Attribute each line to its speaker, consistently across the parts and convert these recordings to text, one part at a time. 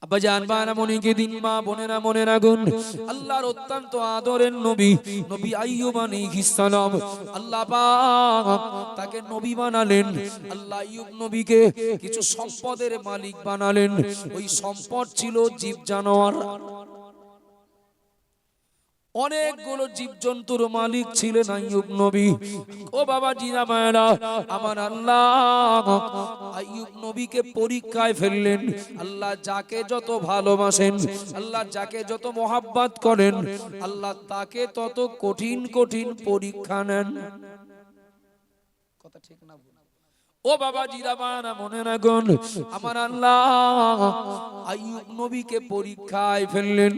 Speaker 1: আব্বাজান বানামণিকে দিন, মা বোনেরা মনে রাখুন, আল্লাহর অত্যন্ত আদরের নবী নবী আইয়ুব আলাইহিস সালাম, আল্লাহ পাক তাকে নবী বানালেন। আল্লাহ আইয়ুব নবীকে কিছু সম্পদের মালিক বানালেন। ওই সম্পদ ছিল জীব জানোয়ার, অনেকগুলো জীবজন্তুর মালিক ছিলেন আইয়ুব নবী। ও বাবা জিরা মায়েরা, আমার আল্লাহ আইয়ুব নবীকে পরীক্ষায় ফেললেন। আল্লাহ যাকে যত ভালোবাসেন, আল্লাহ যাকে যত মহাব্বত করেন, আল্লাহ তাকে তত কঠিন কঠিন পরীক্ষা নেন। কথা ঠিক না? ও বাবা জিরাবানা মনে রাখুন, আমার আল্লাহ আইয়ুব নবীকে পরীক্ষায় ফেললেন।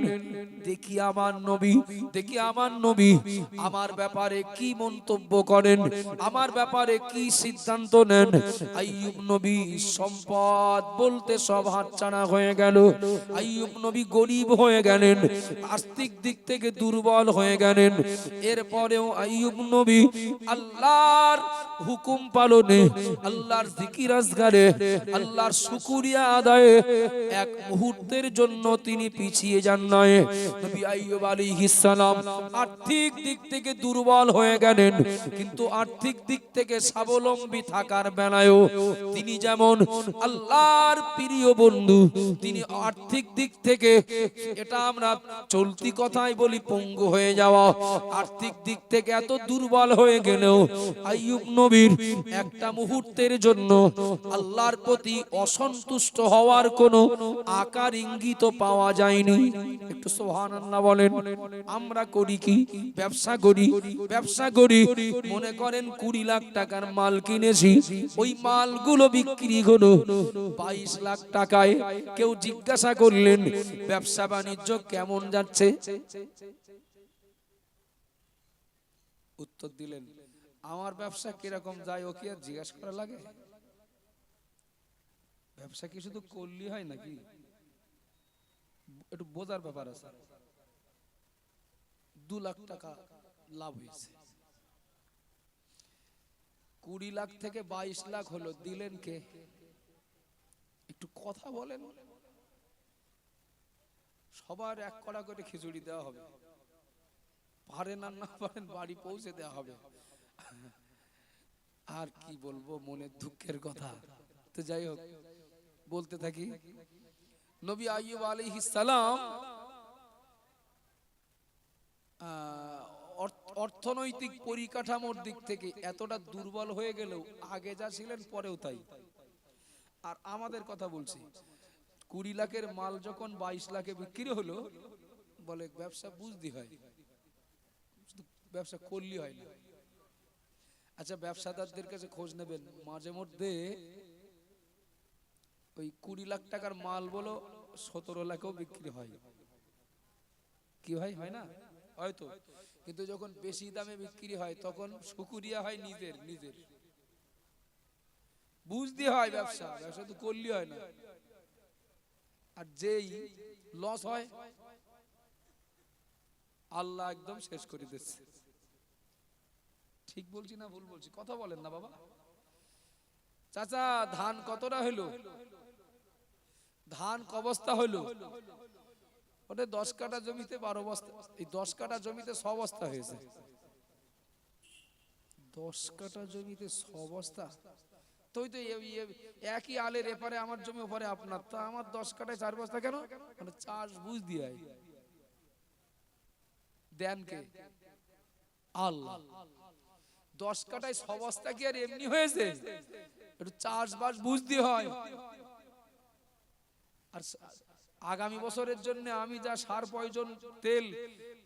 Speaker 1: দেখি আমার নবী, দেখি আমার নবী আমার ব্যাপারে কি মন্তব্য করেন, আমার ব্যাপারে কি সিদ্ধান্ত নেন। আইয়ুব নবী সম্পদ বলতে সব হাতছাড়া হয়ে গেল। আইয়ুব নবী গরিব হয়ে গেলেন, আর্থিক দিক থেকে দুর্বল হয়ে গেলেন। এরপরেও আইয়ুব নবী আল্লাহর হুকুম পালনে, আল্লাহর জিকির আজগারে, আল্লাহর শুকরিয়া আদায়ে এক মুহূর্তের জন্য তিনি পিছিয়ে যান নয়। নবী আইয়ুব আলাইহিস সালাম আর্থিক দিক থেকে দুর্বল হয়ে গেলেন, কিন্তু আর্থিক দিক থেকে স্বাবলম্বী থাকার বেলায়ও তিনি যেমন আল্লাহর প্রিয় বন্ধু, তিনি আর্থিক দিক থেকে, এটা আমরা চলতি কথাই বলি, পঙ্গু হয়ে যাওয়া, আর্থিক দিক থেকে এত দুর্বল হয়ে গেলেও আইয়ুব নবীর একটা মুহূর্তের জন্য আল্লাহর প্রতি অসন্তুষ্ট হওয়ার কোনো আকার ইঙ্গিত পাওয়া যায়নি। একটু সুবহানাল্লাহ বলেন। আমরা করি কি? ব্যবসা করি, ব্যবসা করি, মনে করেন 20 লাখ টাকার মাল কিনেছি, ওই মালগুলো বিক্রি হলো 22 লাখ টাকায়। কেউ জিজ্ঞাসা করলেন ব্যবসা বাণিজ্য কেমন যাচ্ছে? উত্তর দিলেন আমার ব্যবসা কিরকম যায় ও কি আর জিজ্ঞাসা করা লাগে? ব্যবসা কি শুধু করলি হয় নাকি? একটু বোঝার ব্যাপার আছে। 2 লাখ টাকা লাভ হয়েছে, 20 লাখ থেকে 22 লাখ হলো, দিলেন কে? একটু কথা বলেন। সবার 1 কড়া করে খিচুড়ি দেওয়া হবে, পারেন আর না পারেন বাড়ি পৌঁছে দেওয়া হবে। আর কি বলবো, মনের দুঃখের কথা। তো যাই হোক, বলতে থাকি। নবী আইয়ুব আলাইহিস সালাম অর্থনৈতিক পরিকাঠামোর দিক থেকে এতটা দুর্বল হয়ে গেলেও আগে যা ছিলেন পরেও তাই। আর আমাদের কথা বলছি, 20 লাখের মাল যখন 22 লাখে বিক্রি হলো, বলে ব্যবসা বুঝতে হয়, শুধু ব্যবসা করলি হয় না। আচ্ছা, ব্যবসাদারদের কাছে খোঁজ নেবেন, মাঝে মধ্যে ওই 20 লাখ টাকার মাল বলো 17 লাখেও বিক্রি হয়। কি হয়? হয় না? হয়তো। কিন্তু যখন বেশি দামে বিক্রি হয় তখন শুকরিয়া হয় নিজের নিজের। বুঝতে হয় ব্যবসা, ব্যবসা তো করলি হয় না। আর যেই লস হয় আল্লাহ একদম শেষ করে দিচ্ছে। ঠিক বলছি না ভুল বলছি? কথা বলেন না বাবা। চাচা, ধান কতটা হলো? ধান ক বস্তা হলো? ওটা 10 কাঠা জমিতে 12 বস্তা। এই 10 কাঠা জমিতে 6 বস্তা হয়েছে। 10 কাঠা জমিতে 6 বস্তা? তো ওই তো একই আলের এপারে আমার জমি, ওপারে আপনার, তো আমার 10 কাঠায় 4 বস্তা কেন? মানে চাষ বুঝ দিয়ে দেন কে? আল্লাহ। 10 কাঠায় 6 বস্তা কি আর এমনি হয়েছে? একটু চাষবাস বুঝতে হয়। আর আগামী বছরের জন্য আমি যা সার প্রয়োজন, তেল,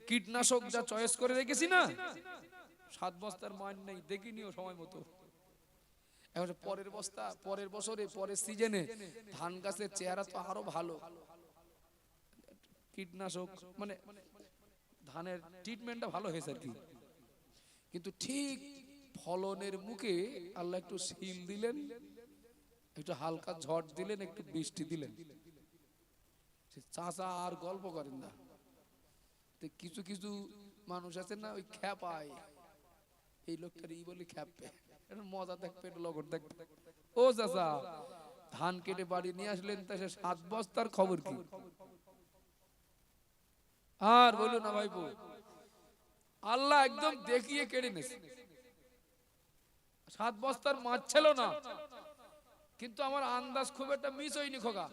Speaker 1: কীটনাশক যা চয়েস করে রেখেছি না, 7 বস্তার মান নেই, দেখিনিও সময় মতো। এখন পরের বস্তা, পরের বছরে, পরের সিজনে ধান গাছের চেহারা তো আরো ভালো, কীটনাশক মানে ধানের ট্রিটমেন্টটা ভালো হয়েছে আর কি। কিন্তু ঠিক ফলনের মুখে আল্লাহ একটু শিল দিলেন, একটু হালকা ঝড় দিলেন, একটু বৃষ্টি দিলেন। চাচা আর গল্প করেন না। কিছু কিছু মানুষ আছে না, ওই খ্যাপায়, এই লোকটার ই বলি খ্যাপে, মজা দেখবে, একটু লগর দেখবে। ও চাচা, ধান কেটে বাড়ি নিয়ে আসলেন, তা সে 7 বস্তার খবর কি? আর বলুন না ভাইপো, আল্লাহ একদম দেখিয়ে কেড়ে নিয়েছে। 7 বস্তার মাছ ছিল না, কিন্তু আমার আন্দাজ খুব একটা মিস হয়নি খোকা।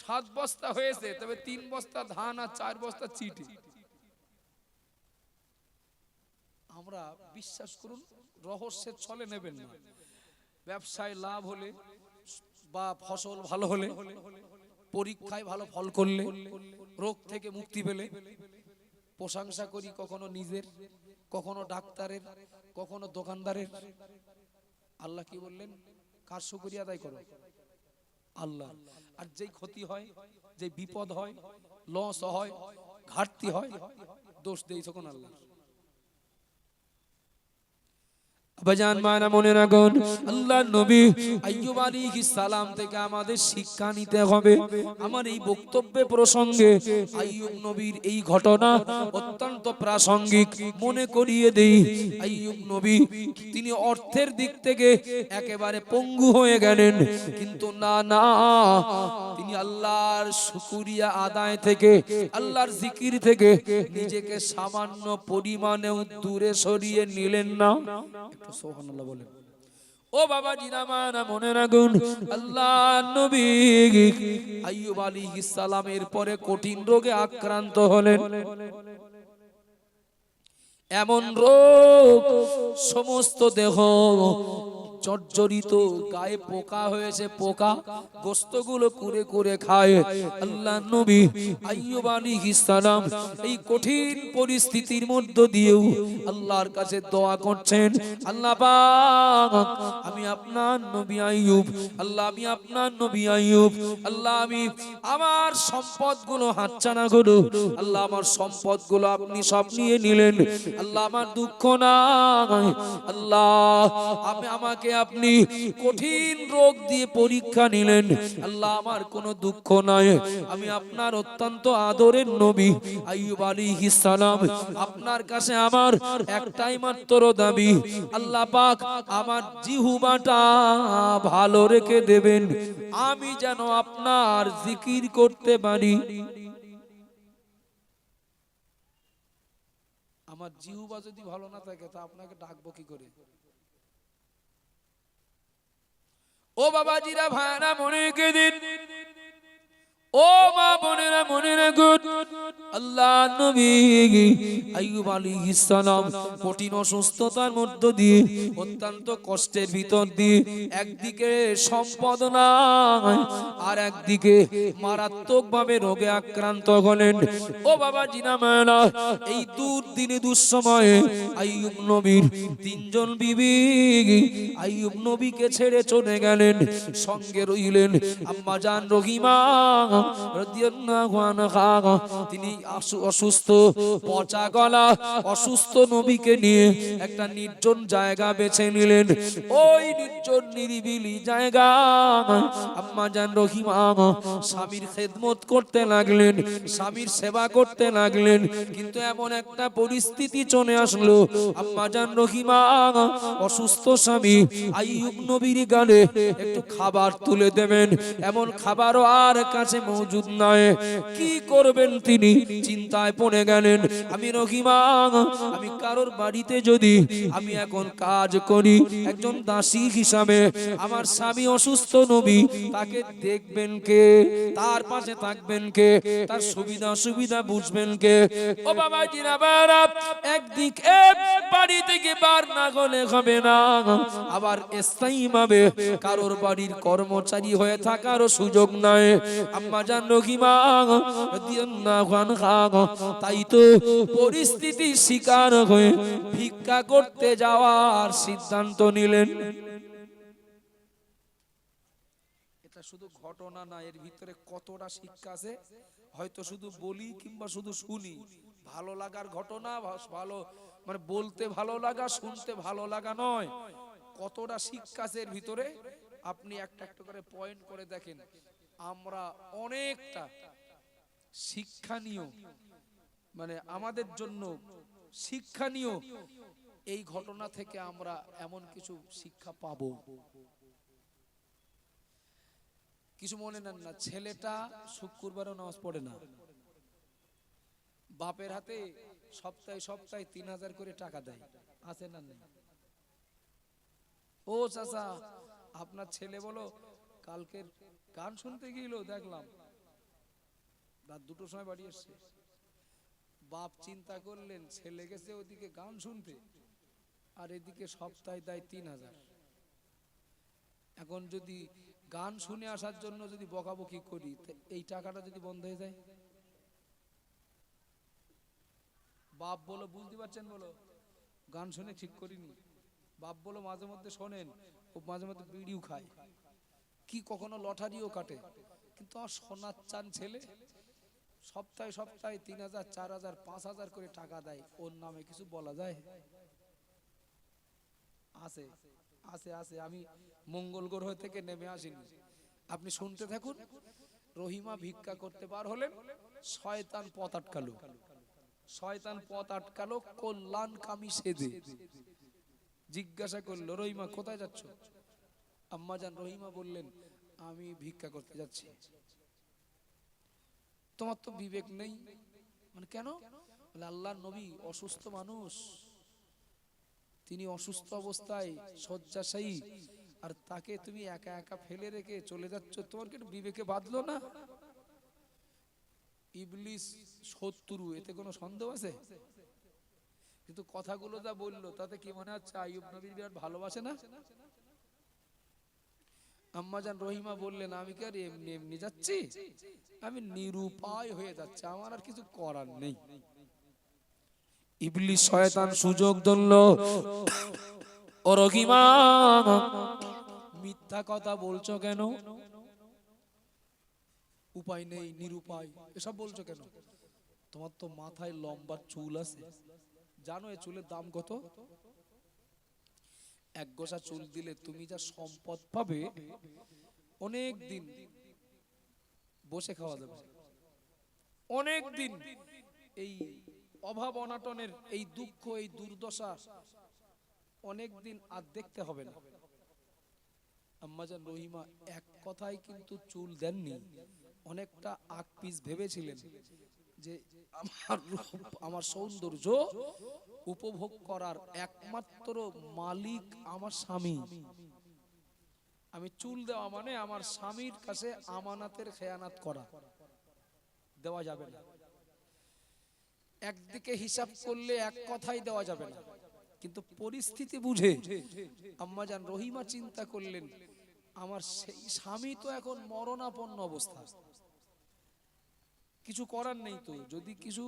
Speaker 1: 7 বস্তা হয়েছে, তবে 3 বস্তা ধান আর 4 বস্তা চিঠি। আমরা বিশ্বাস করুন, রহস্যের ছলে নেবেন না। ব্যবসায় লাভ হলে বা ফসল ভালো হলে, পরীক্ষায় ভালো ফল করলে, রোগ থেকে মুক্তি পেলে প্রশংসা করি, কখনো নিজের, কখনো ডাক্তারের, কখনো দোকানদারের। আল্লাহ কি বললেন? কার শুকরিয়া আদায় করো? আল্লাহ। আর যেই ক্ষতি হয়, যে বিপদ হয়, লস হয়, ঘাটতি হয়, দোষ দেই তখন আল্লাহ। বাজান মানা মনে রাখুন, আল্লাহর নবী আইয়ুব আলাইহিস সালাম থেকে আমাদের শিক্ষা নিতে হবে। আমার এই বক্তব্যে প্রসঙ্গে আইয়ুব নবীর এই ঘটনা অত্যন্ত প্রাসঙ্গিক। মনে করিয়ে দেই, আইয়ুব নবী তিনি অর্থের দিক থেকে একেবারে পঙ্গু হয়ে গেলেন, কিন্তু না না, তিনি আল্লাহর শুকরিয়া আদায় থেকে, আল্লাহর জিকির থেকে নিজেকে সামান্য পরিমাণেও দূরে সরিয়ে নিলেন না। সুবহানাল্লাহ বলেন। ও বাবা জিরামানা মনে রাখুন, আল্লাহ নবী আইয়ুব আলাইহিস সালামের পরে কঠিন রোগে আক্রান্ত হলেন। এমন রোগ, সমস্ত দেহ জর্জরিত, গায়ে পোকা হয়েছে, পোকা গোস্তগুলো কুরে কুরে খায়। আল্লাহ নবী আইয়ুব আলাইহিস সালাম এই কঠিন পরিস্থিতির মধ্য দিয়েও আল্লাহর কাছে দোয়া করছেন, আল্লাহ পাক আমি আপনার নবী আইয়ুব, আল্লাহ আমি আপনার নবী আইয়ুব, আল্লাহ আমি আমার সম্পদগুলো হাতছাড়া করো, আল্লাহ আমার সম্পদগুলো আপনি সব নিয়ে নিলেন, আল্লাহ আমার দুঃখ নাই, আল্লাহ আমাকে আপনি কঠিন রোগ দিয়ে পরীক্ষা নিলেন, আল্লাহ আমার কোনো দুঃখ নাই, আমি আপনার অত্যন্ত আদরের নবী আইয়ুব আলাইহিস সালাম, আপনার কাছে আমার একটাই মাত্র দাবি, আল্লাহ পাক আমার জিহ্বাটা ভালো রেখে দেবেন, আমি যেন আপনার জিকির করতে পারি। আমার জিহ্বা যদি ভালো না থাকে তা আপনাকে ডাকবো কি করে? ও বাবাজিরা, ভাইরা মনে রেখে দিন, ও মা বোনেরা মনে রাখুন, আল্লাহ নবী আইয়ুব আলাইহিস সালাম কঠিন অসুস্থতার মধ্য দিয়ে, অত্যন্ত কষ্টের ভিতর দিয়ে, একদিকে সম্পদ নাই আর একদিকে মারাত্মকভাবে রোগে আক্রান্ত হলেন। ও বাবা জিনামানা, এই দুর্দিনে দুঃসময়ে আইয়ুব নবীর 3 জন বিবি আইয়ুব নবীকে ছেড়ে চলে গেলেন। সঙ্গে রইলেন আম্মা জান রহিমা রাদিয়াল্লাহু আনহা। তিনি অসুস্থ, পচা গলা অসুস্থ নবীকে নিয়ে একটা নির্জন জায়গা বেছে নিলেন। ওই নির্জন নিরিবিলি জায়গা আম্মা জান রহিমা স্বামীর খেদমত করতে লাগলেন, স্বামীর সেবা করতে লাগলেন। কিন্তু এমন একটা পরিস্থিতি চলে আসলো, আম্মা জান রহিমা অসুস্থ স্বামী আইয়ুব নবীর গালে একটু খাবার তুলে দেবেন, এমন খাবারও আর কাছে মজুদ নয়। কি করবেন তিনি চিন্তায় পড়ে গেলেন। আমি রহিমা, আমি কারোর বাড়িতে যদি আমি এখন কাজ করি একজন দাসী হিসাবে, আমার স্বামী অসুস্থ নবী, তাকে দেখবেন কে? তার পাশে থাকবেন কে? তার সুবিধা অসুবিধা বুঝবেন কে? ও বাবা জিরাবারা, একদিক বাড়ি থেকে বার না হলে হবে না, আবার স্থায়ী ভাবে কারোর বাড়ির কর্মচারী হয়ে থাকারও সুযোগ নাই। আম্মা জান রহিমা রাদিয়াল্লাহু আনহা তাই তো পরিস্থিতির শিকার হয়ে ভিক্ষা করতে যাওয়ার সিদ্ধান্ত নিলেন। এটা শুধু ঘটনা না, এর ভিতরে কতটা শিক্ষা আছে হয়তো শুধু বলি কিংবা শুধু শুনি। ভালো লাগার ঘটনা, ভালো মানে বলতে ভালো লাগা, শুনতে ভালো লাগা নয়, কতটা শিক্ষা আছে এর ভিতরে। আপনি একটা একটা করে পয়েন্ট করে দেখেন। আমরা অনেকটা শিক্ষণীয়, মানে আমাদের জন্য শিক্ষণীয় এই ঘটনা থেকে আমরা এমন কিছু শিক্ষা পাবো। কিছু মনে নেন না, ছেলেটা শুক্রবারও নামাজ পড়ে না, বাপের হাতে সপ্তাহে সপ্তাহে 3000 করে টাকা দেয়, আছে না নেই? ও চাচা, আপনার ছেলে বলো কালকের গান শুনতে গিয়েছিল, দেখলাম রাত 2টোর সময় বাড়ি এসছে। বাপ চিন্তা করলেন, ছেলে গেছে ওদিকে গান শুনতে আর এদিকে সপ্তাহে দেয় 3000। এখন যদি গান শুনে আসার জন্য যদি বকাবকি করি, এই টাকাটা যদি বন্ধ হয়ে যায়, বাপ বলো বুঝতে পারছেন, বলো গান শুনে ঠিক করিনি। বাপ বলো মাঝে মধ্যে শোনেন, ও মাঝে মধ্যে বিড়িও খায়, কি কখনো লটারিও কাটে, কিন্তু আমার সোনার চান ছেলে সপ্তাহে সপ্তাহে 3000, 4000, 5000 করে টাকা দেয়, ওর নামে কিছু বলা যায়? আছে আছে আছে, আমি মঙ্গল গ্রহ থেকে নেমে আসিনি, আপনি শুনতে থাকুন। রহিমা ভিক্ষা করতে পার হলেন, শয়তান পথ আটকালো, শয়তান পথ আটকালো কল্যাণকামী সেজে। জিজ্ঞাসা করলো, রহিমা কোথায় যাচ্ছ? আম্মাজান রহিমা বললেন, আমি ভিক্ষা করতে যাচ্ছি। তোমার তো বিবেক নেই। মানে কেন? বলে আল্লাহর নবী অসুস্থ মানুষ, তিনি অসুস্থ অবস্থায় শয্যাশায়ী, আর তাকে তুমি একা একা ফেলে রেখে চলে যাচ্ছ, তোমার কি বিবেকে বাঁধলো না? ইবলিস শত্রু, এতে কোনো সন্দেহ আছে? কিন্তু কথাগুলো যা বললো তাতে কি মনে হচ্ছে আইয়ুব নবীর বিরাট ভালোবাসে না? আম্মাজান রহিমা বললেন, আমি কি আর এমনি এমনি যাচ্ছি, আমি নিরুপায় হয়ে যাচ্ছি, আমার আর কিছু করার নেই। ইবলিস শয়তান সুযোগ ধরল, ও রহিমা মিথ্যা কথা বলছো কেন? উপায় নেই, নিরুপায়, এসব বলছো কেন? তোমার তো মাথায় লম্বা চুল আছে, জানো এ চুলের দাম কত? এক গোছা চুল দিলে তুমি যা সম্পদ পাবে, অনেক দিন বসে খাওয়া যাবে, অনেক দিন এই অভাব অনাটনের এই দুঃখ এই দুর্দশা অনেক দিন আর দেখতে হবে না। আম্মাজান রহিমা এক কথায় কিন্তু চুল দেননি, অনেকটা আগ পিস ভেবেছিলেন যে আমার সৌন্দর্য উপভোগ করার একমাত্র মালিক আমার স্বামী, আমি চুল দেওয়া মানে আমার স্বামীর কাছে আমানাতের খেয়ানাত করা, দেওয়া যাবে না। একদিকে হিসাব করলে এক কথাই দেওয়া যাবে না, কিন্তু পরিস্থিতি বুঝে আম্মাজান রহিমা চিন্তা করলেন, আমার সেই স্বামী তো এখন মরণাপন্ন অবস্থা, কিছু করার নেই, তো যদি কিছু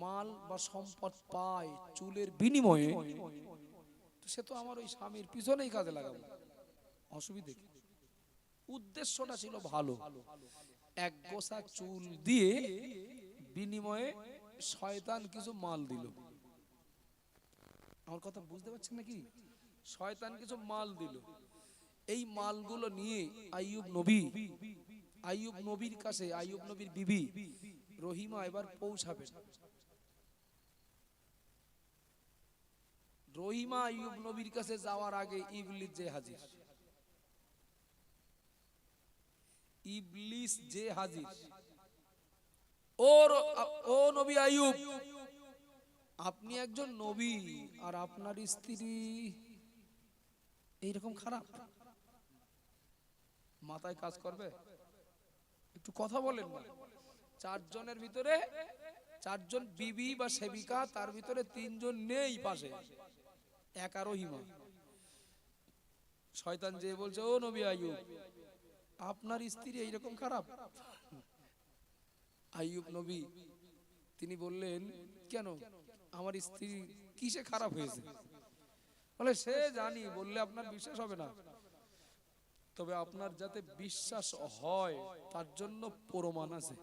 Speaker 1: মাল বা সম্পদ পায় চুলের বিনিময়ে, সে তো আমার ওই স্বামীর পিছনেই কাজে লাগাবো, অসুবিধে কি? উদ্দেশ্যটা ছিল ভালো। এক গোছা চুল দিয়ে বিনিময়ে শয়তান কিছু মাল দিল। আমার কথা বুঝতে পারছেন নাকি? শয়তান কিছু মাল দিল, এই মালগুলো নিয়ে আইয়ুব নবীর কাছে, আইয়ুব নবীর বিবি রহিমা এবার পৌঁছাবেন। রহিমা আইয়ুব নবীর কাছে যাওয়ার আগে ইবলিস যে হাজির, ইবলিস যে হাজির। ও নবী আইয়ুব, আপনি একজন নবী আর আপনার স্ত্রী এইরকম খারাপ, মাথায় কাজ করবে? একটু কথা বলেন না। 4 জনের ভিতরে 4 জন বিবি বা সেবিকা, তার ভিতরে 3 জন নেই পাশে, একা রহিমা। শয়তান যে বলছে, ও নবী আইয়ুব, আপনার স্ত্রী এইরকম খারাপ? আইয়ুব নবী তিনি বললেন, কেন আমার স্ত্রী কিসে খারাপ হয়েছে? বলে, সে জানি, বললে আপনার বিশ্বাস হবে না, তবে আপনার যাতে বিশ্বাস হয় তার জন্য প্রমাণ আছে।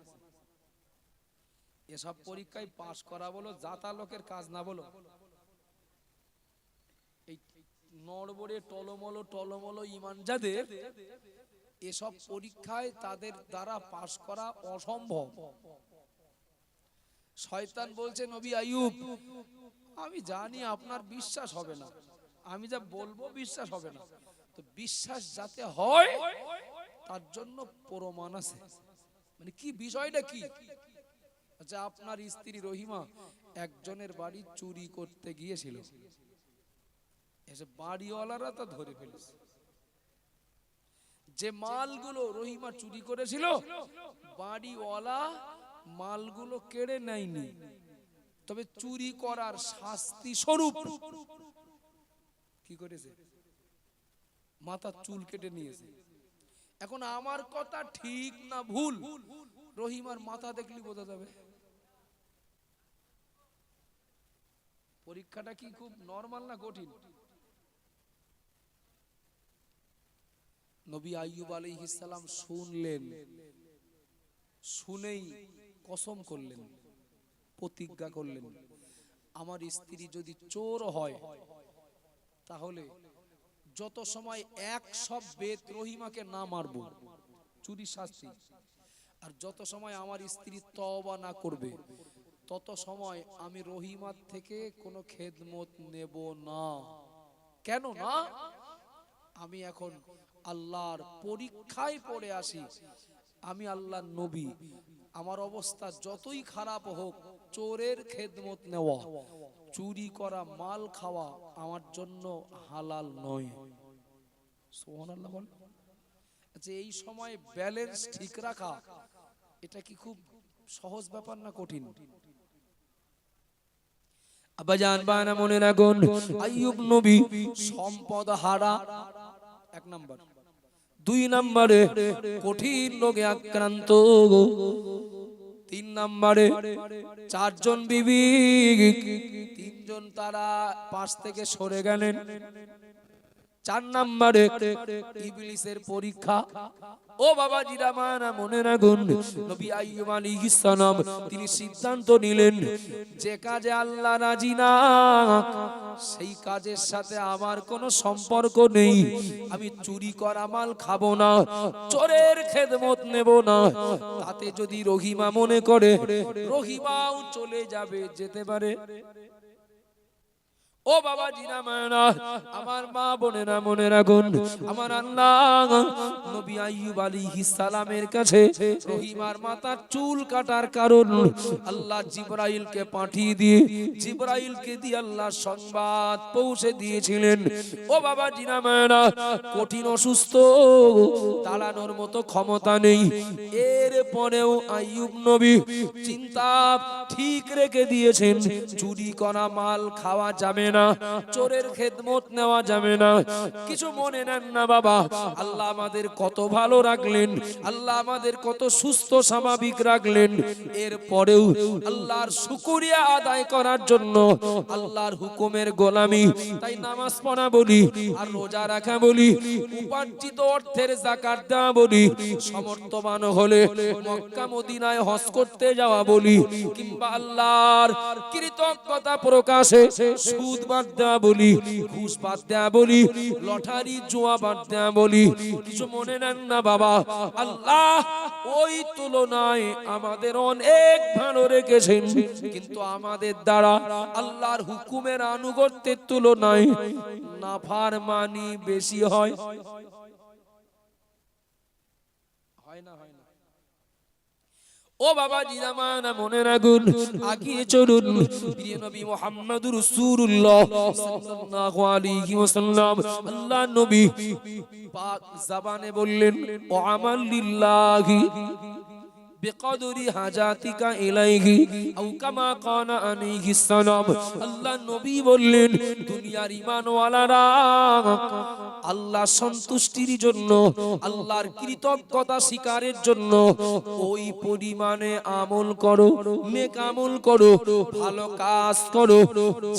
Speaker 1: এসব পরীক্ষায় পাশ করা বলো জাতা লোকের কাজ না, বলো এই নড়বড়ে টলমলো ইমান যাদের, এসব পরীক্ষায় তাদের দ্বারা পাশ করা অসম্ভব। শয়তান বলছে, নবী আইয়ুব, আমি জানি আপনার বিশ্বাস হবে না, আমি যা বলবো বিশ্বাস হবে না, তো বিশ্বাস যাতে হয় তার জন্য প্রমাণ আছে। মানে কি বিষয়টা কি? আচ্ছা, আপনার স্ত্রী রহিমা একজনের বাড়ি চুরি করতে গিয়েছিল, এসে বাড়িওয়ালারা তা ধরে ফেলেছে। যে মালগুলো রহিমা চুরি করেছিল, বাড়িওয়ালা মালগুলো কেড়ে নেয়নি, তবে চুরি করার শাস্তি স্বরূপ কি করেছে? মাথার চুল কেটে নিয়েছে। এখন আমার কথা ঠিক না ভুল, রহিমার মাথা দেখলি বোঝা যাবে। পরীক্ষাটা কি খুব নরমাল না কঠিন? নবী আইয়ুব আলাইহিস সালাম শুনলেন, শুনেই কসম করলেন, প্রতিজ্ঞা করলেন, আমার স্ত্রী যদি চোর হয় তাহলে যত সময় 100 বেত রহিমাকে না মারবো, চুরি শাস্তি, আর যত সময় আমার স্ত্রী তওবা না করবে তত সময় আমি রহিমার থেকে কোনো খেদমত নেব না। কেন না? আমি এখন আল্লাহর পরীক্ষায় পড়ে আসি, আমি আল্লাহর নবী, আমার অবস্থা যতই খারাপ হোক চোরের খেদমত নেওয়া, চুরি করা মাল খাওয়া আমার জন্য হালাল নয়। সুবহানাল্লাহ বল। আচ্ছা, এই সময় ব্যালেন্স ঠিক রাখা এটা কি খুব সহজ ব্যাপার না কঠিন? আব্বাজান বানা মনে রাখুন, আইয়ুব নবী সম্পদ হারা 1 নাম্বার, 2 নম্বরে কঠিন রোগে আক্রান্ত, 3 নম্বরে 4 জন বিবি, 3 জন তারা পাশ থেকে সরে গেলেন, 4 নম্বরে ইবলিসের পরীক্ষা। ও বাবা জিরা মানা মনে রাখুন, নবী আইয়ুব আলাইহিস সালাম তিনি সিদ্ধান্ত নিলেন, যে কাজে আল্লাহ রাজি না সেই কাজের সাথে আমার কোনো সম্পর্ক নেই। আমি চুরি করা মাল খাবো না, চোরের খেদমত নেব না। তাতে যদি রহিমা মনে করে, রহিমাও চলে যাবে, যেতে পারে। ও বাবা জিনা মানা, আমার মা বোনেরা মনে রাখুন, আমার আল্লাহ নবী আইয়ুব আলাইহিস সালামের কাছে রহিমার মাথার চুল কাটার কারণ আল্লাহ জিবরাইলকে পাঠিয়ে দিয়ে, জিবরাইলকে দিয়ে আল্লাহ সংবাদ পৌঁছে দিয়েছিলেন। ও বাবা জিনা মানা, কঠিন অসুস্থ, দাঁড়ানোর মতো ক্ষমতা নেই, এরপরেও আইয়ুব নবী চিন্তা ঠিক রেখে দিয়েছেন, চুরি করা মাল খাওয়া যাবে না, চোরের খেদমত নেওয়া যাবে না। কিছু মনে নেন না বাবা, আল্লাহ আমাদের কত ভালো রাখলেন, আল্লাহ আমাদের কত সুস্থ স্বাভাবিক রাখলেন। এরপরেও আল্লাহর শুকরিয়া আদায় করার জন্য, আল্লাহর হুকুমের গোলামি, তাই নামাজ পড়া বলি, আর রোজা রাখা বলি, উপার্জিত অর্থের যাকাত দেওয়া বলি, সমর্থবান হলে মক্কা মদিনায় হজ করতে যাওয়া বলি, কিংবা আল্লাহর কৃতজ্ঞতা প্রকাশে সুদ বাদ দেওয়া বলি, ঘুষ বাদ দেওয়া বলি, লটারি জুয়া বাদ দেওয়া বলি। কিছু মনে নেন না বাবা, আল্লাহ ওই তুলনায় আমাদের অনেক ভালো রেখেছেন, কিন্তু আমাদের দ্বারা আল্লাহর হুকুমের আনুগত্যের তুলনায় নাফরমানি বেশি হয়। হয় না? হয় না? ও বাবা জিনামানা মনে রাখুন, আগিয়ে চলুন, প্রিয় নবী মুহাম্মদুর রাসূলুল্লাহ সাল্লাল্লাহু আলাইহি ওয়াসাল্লাম আল্লাহ নবী পাক জবানে বললেন, ও আমাল লিল্লাহি বিকদরি হাজাতিকা ইলাইহি আও কামা কানা আলাইহিস সালাম। আল্লাহ নবী বললেন, দুনিয়ার ঈমানওয়ালারা আল্লাহ সন্তুষ্টির জন্য, আল্লাহর কৃতজ্ঞতা স্বীকারের জন্য ওই পরিমাণে আমল করো, নেক আমল করো, ভালো কাজ করো,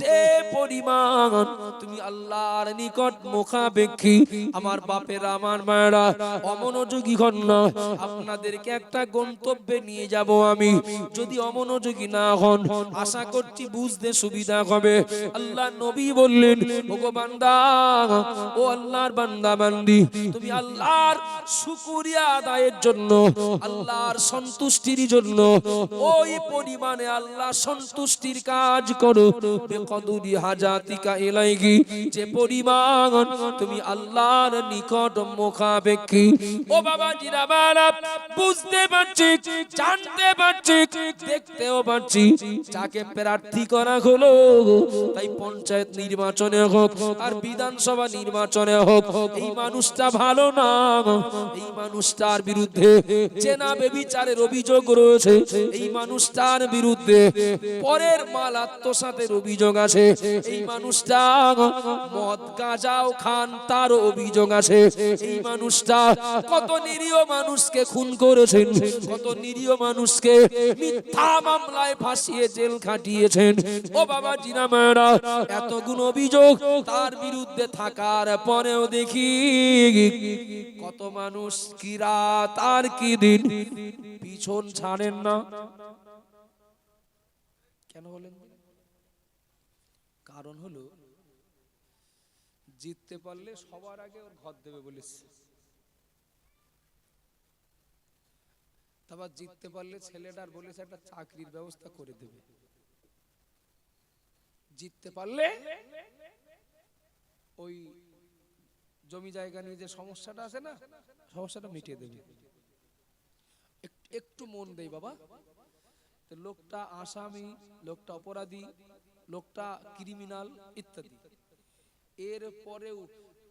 Speaker 1: যে পরিমাণ তুমি আল্লাহর নিকট মুখাপেক্ষী। আমার বাপেরা, আমার মায়েরা, অমনোযোগী হন না, আপনাদেরকে একটা গন্তব্য গন্তব্যে নিয়ে যাব আমি। যদি অমনোযোগী না হন, আশা করছি বুঝতে সুবিধা হবে। আল্লাহ নবী বললেন, ওগো বান্দা, ও আল্লাহর বান্দা বান্দি, তুমি আল্লাহর শুকরিয়া আদায়ের জন্য, আল্লাহর সন্তুষ্টির জন্য ওই পরিমাণে আল্লাহ সন্তুষ্টির কাজ করো। বেকদুরি হাজাতিকা ইলাইহি, যে পরিমাণ তুমি আল্লাহর নিকট মুখাপেক্ষী। ও বাবা জিরা বালা, বুঝতে পারছি, জানতে পারছি, দেখতেও পারছি, যাকে প্রার্থী করা হলো, তাই পঞ্চায়েত নির্বাচনে হোক আর বিধানসভা নির্বাচনে হোক, এই মানুষটা ভালো না। এই মানুষটার বিরুদ্ধে জেনা বেবিচারের অভিযোগ রয়েছে, এই মানুষটার বিরুদ্ধে পরের মাল আত্মসাতের অভিযোগ আছে, এই মানুষটা মদ গাঁজাও খান তার অভিযোগ আছে, এই মানুষটা কত নিরীহ মানুষকে খুন করেছেন, কত নিরীহ মানুষকে মিথ্যা মামলায় ফাঁসিয়ে জেল খাটিয়েছেন। ও বাবা জিনা মেয়েরা, এতগুলো অভিযোগ তার বিরুদ্ধে থাকার পরেও দেখি কত মানুষ কি রাত আর কি দিন পিছন ছাড়েন না। কেন বলেন? কারণ হলো, জিততে পারলে সবার আগে ওর ঘর দেবে বলেছে, তারপর জিততে পারলে ছেলেটার বলেছে একটা চাকরির ব্যবস্থা করে দেবে, জিততে পারলে ওই জমি জায়গা নিয়ে যে সমস্যাটা আছে না, সমস্যাটা মিটিয়ে দেবে। একটু মন দেই বাবা, লোকটা আসামি, লোকটা অপরাধী, লোকটা ক্রিমিনাল ইত্যাদি, এর পরেও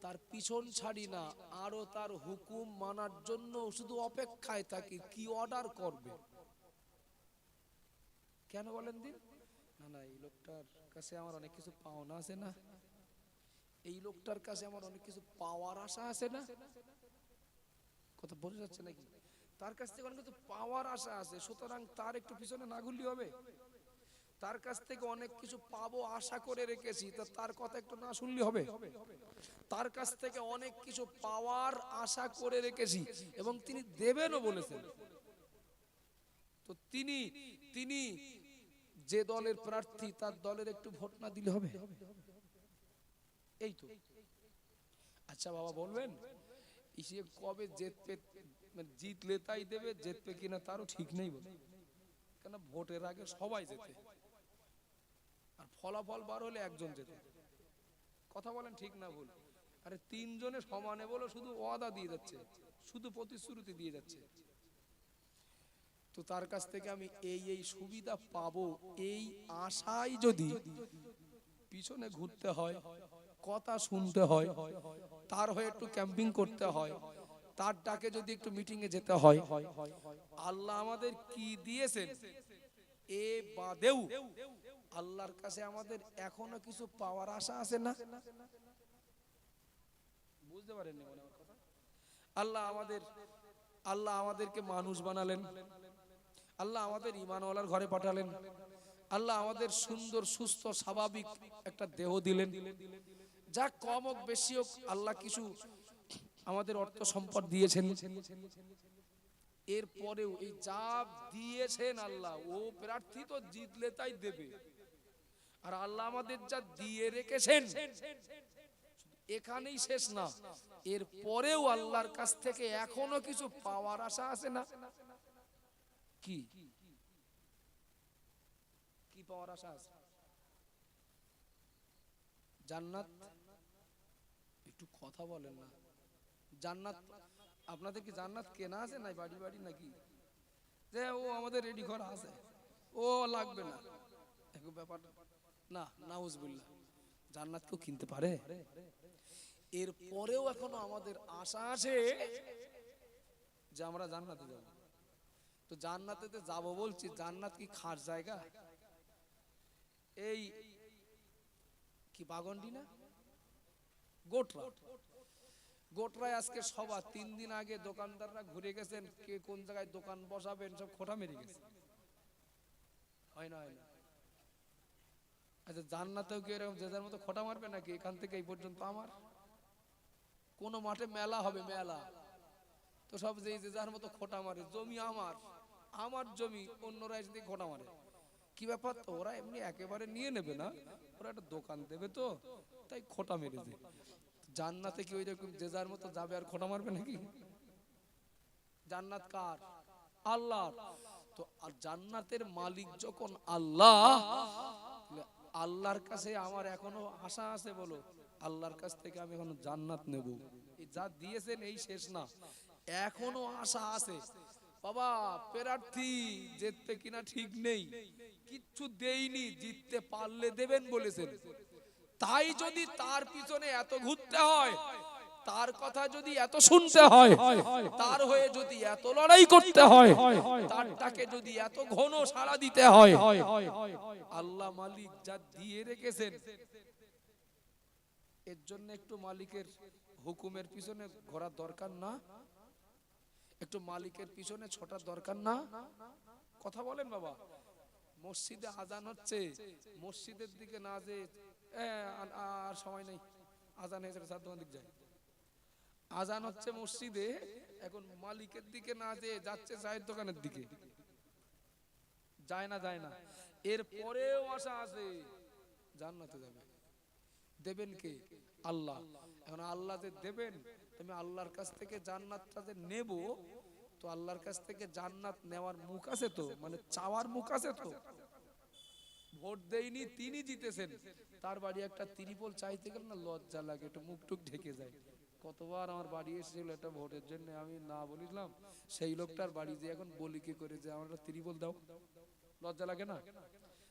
Speaker 1: তার পিছন ছাড়ি না, আরো তার হুকুম মানার জন্য শুধু অপেক্ষায় থাকি কি অর্ডার করবে। কেন বলেন দিন? না না, এই লোকটার কাছে আমার অনেক কিছু পাওনা আছে না, এই লোকটার কাছে আমার অনেক কিছু পাওয়ার আশা আছে না। কথা বোঝা যাচ্ছে নাকি? তার কাছ থেকে অনেক কিছু পাওয়ার আশা আছে, সুতরাং তার একটু পিছনে না ঘুরলে হবে। তার কাছ থেকে অনেক কিছু পাবো আশা করে রেখেছি, তা তার কথা একটু না শুনলে হবে? তার কাছ থেকে অনেক কিছু পাওয়ার আশা করে রেখেছি এবং তিনি দেবেনও বলেছেন, তো তিনি তিনি যে দলের প্রার্থী তার দলের একটু ভোট না দিলে হবে? এই তো। আচ্ছা বাবা বলবেন, ইসে কবে জিতবে, জিতলে তাই দেবে, জিতবে কিনা তারও ঠিক নেই বলে, কেন ভোটের আগে সবাই যেতে, আর ফলাফল বার হলে একজন যেতে। কথা বলেন ঠিক না ভুল? আরে তিনজনে সমানে বলে শুধু ওয়াদা দিয়ে যাচ্ছে, শুধু প্রতিশ্রুতি দিয়ে যাচ্ছে। তো তার কাছ থেকে আমি এই এই সুবিধা পাবো, এই আশায় যদি পিছনে ঘুরতে হয়, কথা শুনতে হয়, তার হয়ে একটু ক্যাম্পিং করতে হয়, তার ডাকে যদি একটু মিটিং এ যেতে হয়, আল্লাহ আমাদের কি দিয়েছেন এ বাদেও আল্লাহর কাছে আমাদের এখনো কিছু পাওয়ার আশা আছে না? বুঝতে পারেননি মনে হয় কথা? আল্লাহ আমাদেরকে মানুষ বানালেন, আল্লাহ আমাদের ঈমানওয়ালার ঘরে পাঠালেন, আল্লাহ আমাদের সুন্দর সুস্থ স্বাভাবিক একটা দেহ দিলেন, যা কম হোক বেশি হোক আল্লাহ কিছু আমাদের অর্থ সম্পদ দিয়েছেন। এরপরেও এই যা দিয়েছেন আল্লাহ, ও প্রার্থী তো জিতলে তাই দেবে, আর আল্লাহ আমাদের যা দিয়ে রেখেছেন এখানেই শেষ না, এর পরেও আল্লাহর কাছ থেকে এখনো কিছু পাওয়ার আশা আছে না? কি কি পাওয়ার আশা আছে? জান্নাত। একটু কথা বলেন না। জান্নাত আপনাদের কি জান্নাত কেনা আছে নাই বাড়ি বাড়ি নাকি? যে ও আমাদের রেডি করা আছে, ও লাগবে না, একটু ব্যাপার না। নাউজুবিল্লাহ, জান্নাত কেউ কিনতে পারে? এর পরেও এখনো আমাদের আশা আছে যে আমরা জান্নাতে যাব। তো জান্নাতেতে যাব বলছি, জান্নাত কি খাস জায়গা? এই কি বাগন্ডি না গোটরা, গোটরায় আজকে সভা, 3 দিন আগে দোকানদাররা ঘুরে গেছেন, কে কোন জায়গায় দোকান বসাবেন সব খোঁটা মেরে গেছে। হয় না? হয় না? আচ্ছা জান্নাতেও কি এরকম যে যার মতো খোঁটা মারবে নাকি? এখান থেকে এই পর্যন্ত আমার কোন মাঠে মেলা হবে, মেলা তো সব যে যার মতো খোঁটা মারে, জমি আমার, আমার জমি অন্যরা এসে ঘোড়া মারে, কি ব্যাপার? তো ওরা এমনি একেবারে নিয়ে নেবে না, ওরা একটা দোকান দেবে, তো তাই খোটা মেরেছে। জান্নাতে কি ওই রকম যে যার মতো যাবে আর খোটা মারবে নাকি? জান্নাত কার? আল্লাহ। তো জান্নাতের মালিক যখন আল্লাহ, আল্লাহর কাছে আমার এখনো আশা আছে, বলো আল্লাহর কাছ থেকে আমি এখনো জান্নাত নেব। এই যা দিয়েছেন এই শেষ না, এখনো আশা আছে। বাবা প্রার্থী জিততে কিনা ঠিক নেই, কিচ্ছু দেইনি, জিততে পারলে দেবেন বলেছেন। তাই যদি তার পিছনে এত ঘুরতে হয়, তার কথা যদি এত শুনতে হয়, তার হয়ে যদি এত লড়াই করতে হয়, তারটাকে যদি এত ঘন সাড়া দিতে হয়, আল্লাহ মালিক যা দিয়ে রেখেছেন, এর জন্য একটু মালিকের হুকুমের পিছনে ঘোরার দরকার না? একটু মালিকের পিছনে ছোটার দরকার না? কথা বলেন বাবা। মসজিদে আজান হচ্ছে, মসজিদের দিকে না যে আর সময় নেই, আজান হয়েছে সাত দোকান দিক যায়, আজান হচ্ছে মসজিদে, এখন মালিকের দিকে না যে যাচ্ছে চায়ের দোকানের দিকে, যায় না যায় না। এর পরেও আশা আছে জান্নাতে যাবে। দেবেন কে? আল্লাহ। এখন আল্লাহ যে দেবেন, তুমি আল্লাহর কাছ থেকে জান্নাতটা যে নেব, তো আল্লাহর কাছ থেকে জান্নাত নেওয়ার মুখ আছে তো, মানে চাওয়ার মুখ আছে তো। ভোট দেয়নি, তিনি জিতেছেন, তার বাড়ি একটা ত্রিপল চাইতে গেলে না লজ্জা লাগে, একটু মুখ টুক ঢেকে যায়। কতবার আমার বাড়ি এসেছিল একটা ভোটের জন্য, আমি না বলিলাম, সেই লোকটার বাড়ি যে এখন বলি কি করে যে আমার একটা ত্রিপল দাও, লজ্জা লাগে না?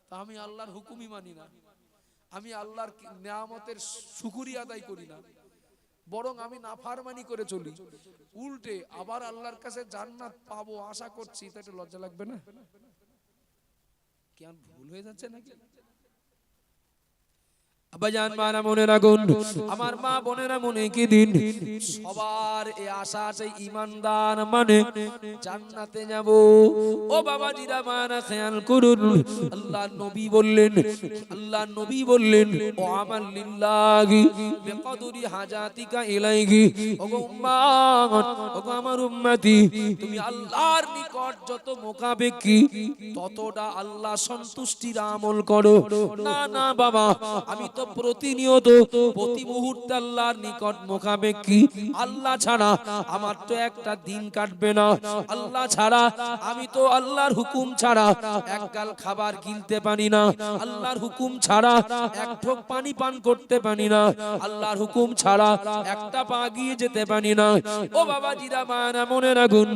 Speaker 1: তা আমি আল্লাহর হুকুমই মানি না, আমি আল্লাহর নিয়ামতের শুকরিয়া আদায় করি না, বরং আমি নাফরমানি করে চলি। উল্টে আবার আল্লাহর কাছে জান্নাত পাবো আশা করছি, তা একটু লজ্জা লাগবে না? কি আর ভুল হয়ে যাচ্ছে নাকি? আব্বাজান মারা মনে রাখুন, আমার মা বোনেরা মনে কি দিন, সবার এই আশা আছে ঈমানদার মানে জান্নাতে যাব। ও বাবাজিরা মারা খেয়াল করুন, আল্লাহ নবী বললেন, আল্লাহ নবী বললেন, ও আমার লিল্লাহি বিকদরি হাজাতিকা ইলাইহি, ওগো উম্মত, ওগো আমার উম্মতি, তুমি আল্লাহর নিকট যত মোকাবেক্ষী, ততটা আল্লাহ সন্তুষ্টির আমল করো। না না বাবা, আমি তো প্রতিনিয়ত প্রতি মুহূর্তে আল্লাহর নিকট মোকাবেক্ষী। আল্লাহ ছাড়া আমার তো একটা দিন কাটবে না, আল্লাহ ছাড়া আমি তো আল্লাহর হুকুম ছাড়া এক গাল খাবার কিনতে পারি না, আল্লাহর হুকুম ছাড়া এক ঢোক পানি পান করতে পারি না, আল্লাহর হুকুম ছাড়া একটা পা এগিয়ে যেতে পারি না। ও বাবা জিরা মানা মনে রাখুন,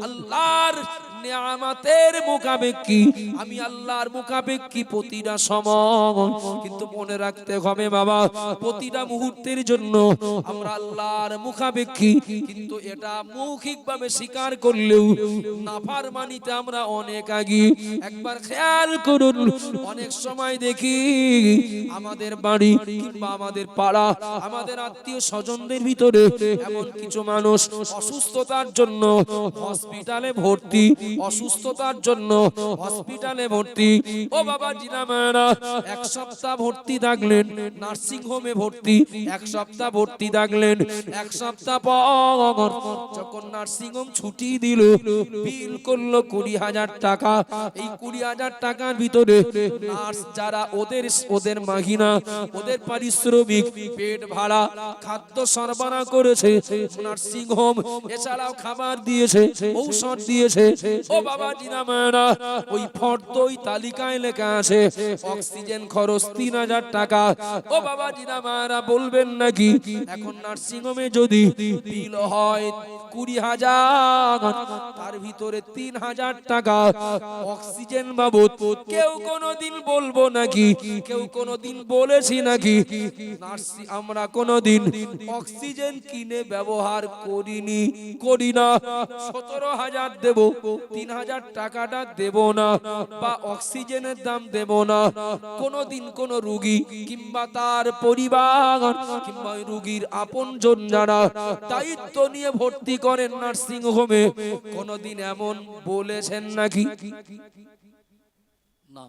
Speaker 1: আল্লাহর নিয়ামতের মোকাবেক্ষী, আমি আল্লাহর মোকাবেক্ষী প্রতিটা সময়। কিন্তু মনে রাখতে হবে বাবা, প্রতিটা মুহূর্তের জন্য আমরা আল্লাহর মুখাপেক্ষী, কিন্তু এটা মৌখিকভাবে স্বীকার করলেও নাফরমানিতে আমরা অনেক আগে। একবার খেয়াল করুন, অনেক সময় দেখি আমাদের বাড়ি কিংবা আমাদের পাড়া, আমাদের আত্মীয় স্বজনদের ভিতরে এমন কিছু মানুষ অসুস্থতার জন্য হসপিটালে ভর্তি, অসুস্থতার জন্য হসপিটালে ভর্তি। ও বাবা জিনামারা, এক সপ্তাহ ভর্তি থাকলেন, নার্সিং হোমে ভর্তি, এক সপ্তাহ ভর্তি থাকলেন, এক সপ্তাহ পর যখন নার্সিং হোম ছুটি দিল, বিল করলো 20,000 টাকা। এই 20,000 টাকার ভিতরে নার্স যারা ওদের মাহিনা, ওদের পারিশ্রমিক, পেট ভাড়া, খাদ্য সরবরাহ করেছে নার্সিং হোম, এছাড়াও খাবার দিয়েছে, ঔষধ দিয়েছে। ও বাবা জিনামারা, ওই ফর্দ ওই তালিকায় লেখা আছে অক্সিজেন খরচ 3,000 টাকা। ও বাবা জিনামারা, বলবেন নাকি এখন নার্সিং হোমে যদি বিল হয় 20,000, তার ভিতরে 3,000 টাকা অক্সিজেন বাবদ? কেউ কোনোদিন বলবো নাকি, কেউ কোনোদিন বলেছি নাকি নার্সিং আমরা কোনোদিন অক্সিজেন কিনে ব্যবহার করিনি, করি না? 17,000 দেব, 3,000 টাকাটা দেব না, বা অক্সিজেনের দাম দেব না। কোনদিন কোন রোগী কিংবা তার পরিবার কিংবা রোগীর আপনজন যারা দায়িত্ব নিয়ে ভর্তি করেন নার্সিং হোমে, কোনদিন এমন বলেছেন নাকি? না,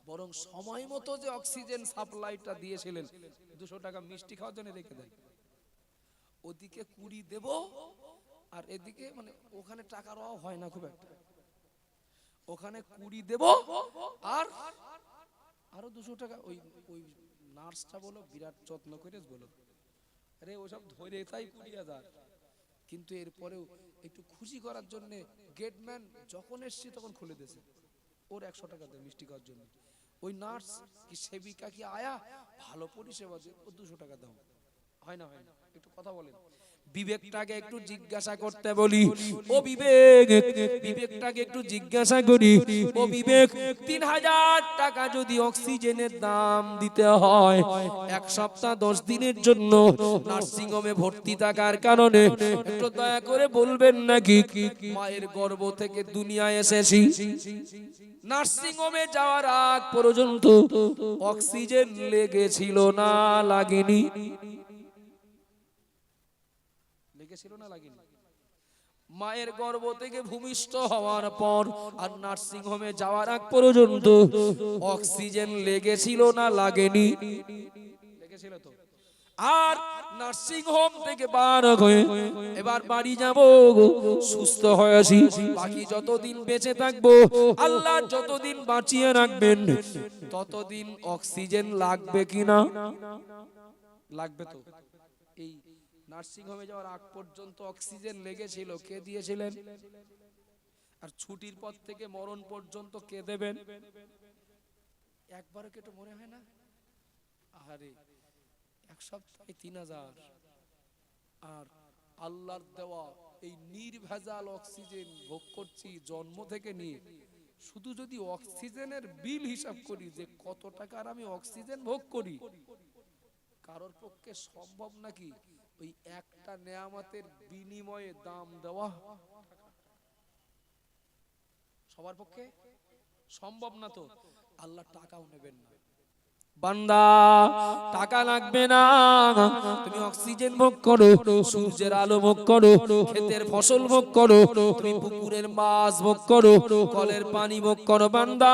Speaker 1: বরং সময় মতো যে অক্সিজেন সাপ্লাইটা দিয়েছিলেন, 200 টাকা মিষ্টি খাওয়ার জন্য রেখে দেয়, ওদিকে 20 দেব, আর এদিকে মানে ওখানে টাকার অভাব হয় না খুব একটা। ওখানে 20 দেব, আর আরো 200 টাকা ওই ওই নার্সটা বলো বিরাট যত্ন করে বলো, আরে ওসব ধরে তাই 20,000। কিন্তু এরপরেও একটু খুশি করার জন্য গেটম্যান যখন এসছে তখন খুলে দিয়েছে, ওর 100 টাকা দেয় মিষ্টি খাওয়ার জন্য। ওই নার্স কি সেবিকা কি আয়া ভালো পরিষেবা দিয়ে ও 200 টাকা দাও, হয় না? হয় না? একটু কথা বলেন। বিবেকটাকে একটু জিজ্ঞাসা করতে বলি, ও বিবেক, বিবেকটাকে একটু জিজ্ঞাসা করি, ও বিবেক, 3,000 টাকা যদি অক্সিজেনের দাম দিতে হয় 1 সপ্তাহ 10 দিনের জন্য নার্সিং হোমে ভর্তি থাকার কারণে, একটু দয়া করে বলবেন নাকি মায়ের গর্ভ থেকে দুনিয়ায় এসেছি, নার্সিং হোমে যাওয়ার আগ পর্যন্ত অক্সিজেন লেগেছিল না লাগেনি? লেগেছিল না লাগেনি? মায়ের গর্ভ থেকে ভূমিষ্ঠ হওয়ার পর আর নার্সিং হোমে যাওয়ার আগ পর্যন্ত অক্সিজেন লেগেছিল না লাগেনি? লেগেছিল তো। আর নার্সিং হোম থেকে বার হয়ে এবার বাড়ি যাব, সুস্থ হয়েছি, বাকি যতদিন বেঁচে থাকবো আল্লাহ যতদিন বাঁচিয়ে রাখবেন ততদিন অক্সিজেন লাগবে কিনা? লাগবে তো। এই নার্সিং হোমে যাওয়ার আগ পর্যন্ত অক্সিজেন লেগেছিল, কে দিয়েছিলেন? আর ছুটির পর থেকে মরণ পর্যন্ত কে দেবেন? একবারও কেটে মনে হয় না? আরে 1 সপ্তাহে 3,000, আর আল্লাহর দেওয়া এই নির্ভেজাল অক্সিজেন ভোগ করছি জন্ম থেকে নিয়ে। শুধু যদি অক্সিজেনের বিল হিসাব করি যে কত টাকার আমি অক্সিজেন ভোগ করি, কারোর পক্ষে সম্ভব নাকি ওই একটা নেয়ামতের বিনিময়ে দাম দেওয়া? সবার পক্ষে সম্ভব না তো। আল্লাহ টাকাও নেবেন না। বান্দা টাকা লাগবে না, তুমি অক্সিজেন ভোগ করো, সূর্যের আলো ভোগ করো, ক্ষেতের ফসল ভোগ করো, তুমি পুকুরের মাছ ভোগ করো, কলের পানি ভোগ করো। বান্দা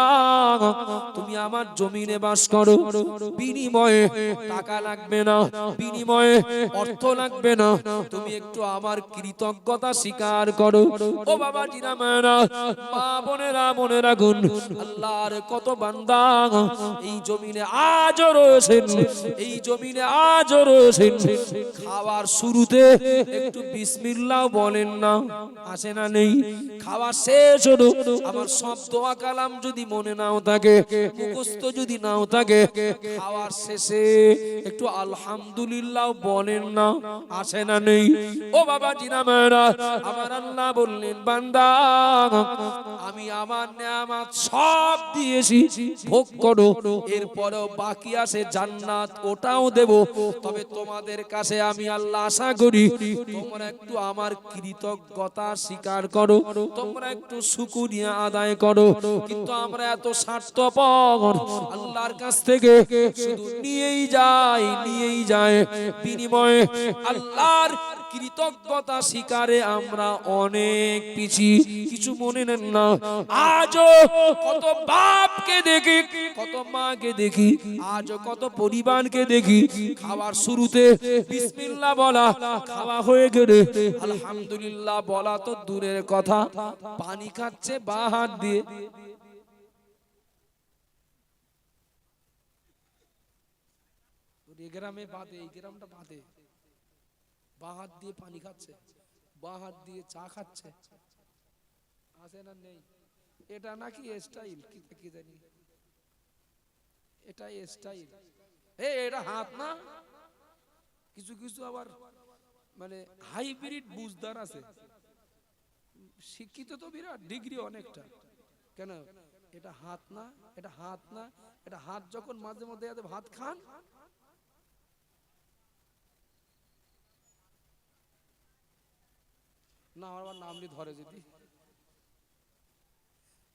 Speaker 1: তুমি আমার জমিনে বাস করো, বিনিময়ে টাকা লাগবে না, বিনিময়ে অর্থ লাগবে না, তুমি একটু আমার কৃতজ্ঞতা স্বীকার করো। ও বাবা জিরা মায়েরা, মা বোনেরা, মনে রাখুন আল্লাহর কত বান্দা এই জমিনে আজও রয়েছেন, এই জমিনে আজও রয়েছেন, খাওয়ার শুরুতে একটু বিসমিল্লাহ বলেন না, আসে না? নেই? খাওয়া শেষ হলো, আমার সব দোয়া কালাম যদি মনে নাও থাকে, মুখস্থ যদি নাও থাকে, খাওয়ার শেষে একটু আলহামদুলিল্লাহ বলেন না, আসে না? নেই? ও বাবা জিনা মেয়েরা, আমার আল্লাহ বললেন বান্দা আমি আমার নেয়ামত সব দিয়েছি, ভোগ করো, এরপরেও বাকি আছে জান্নাত, ওটাও দেব। তবে তোমাদের কাছে আমি আল্লাহ আশা করি তোমরা একটু আমার কৃতজ্ঞতা স্বীকার করো, তোমরা একটু শুকরিয়া আদায় করো। কিন্তু আমরা এত স্বার্থপর, আল্লাহর কাছ থেকে শুধু নিয়েই যায়, বিনিময়ে আল্লাহর কৃতজ্ঞতা স্বীকারে আমরা অনেক পিছিয়ে। কিছু মনে নেন না, আজও কত বাপকে দেখি, কত মাকে দেখি, আজও কত পরিবারকে দেখি খাওয়ার শুরুতে বিসমিল্লাহ বলা, খাওয়া হয়ে গেলে আলহামদুলিল্লাহ বলা তো দূরের কথা, পানি খাচ্ছে বাঁ হাত দিয়ে। এই গ্রামে বাদে, এই গ্রামটা বাদে, বাঁ হাত দিয়ে পানি খাচ্ছে, বাঁ হাত দিয়ে চা খাচ্ছে, আছে না? নেই? এটা নাকি স্টাইল, কি জানি, এটা স্টাইল। এটা হাত না, কিছু কিছু আবার মানে হাইব্রিড বুঝদার আছে, শিক্ষিত তো বিরাট, ডিগ্রি অনেকটা। কেন এটা হাত না? এটা হাত না, এটা হাত যখন মাঝে মধ্যে ভাত খান, না আমার নামলি ধরে যদি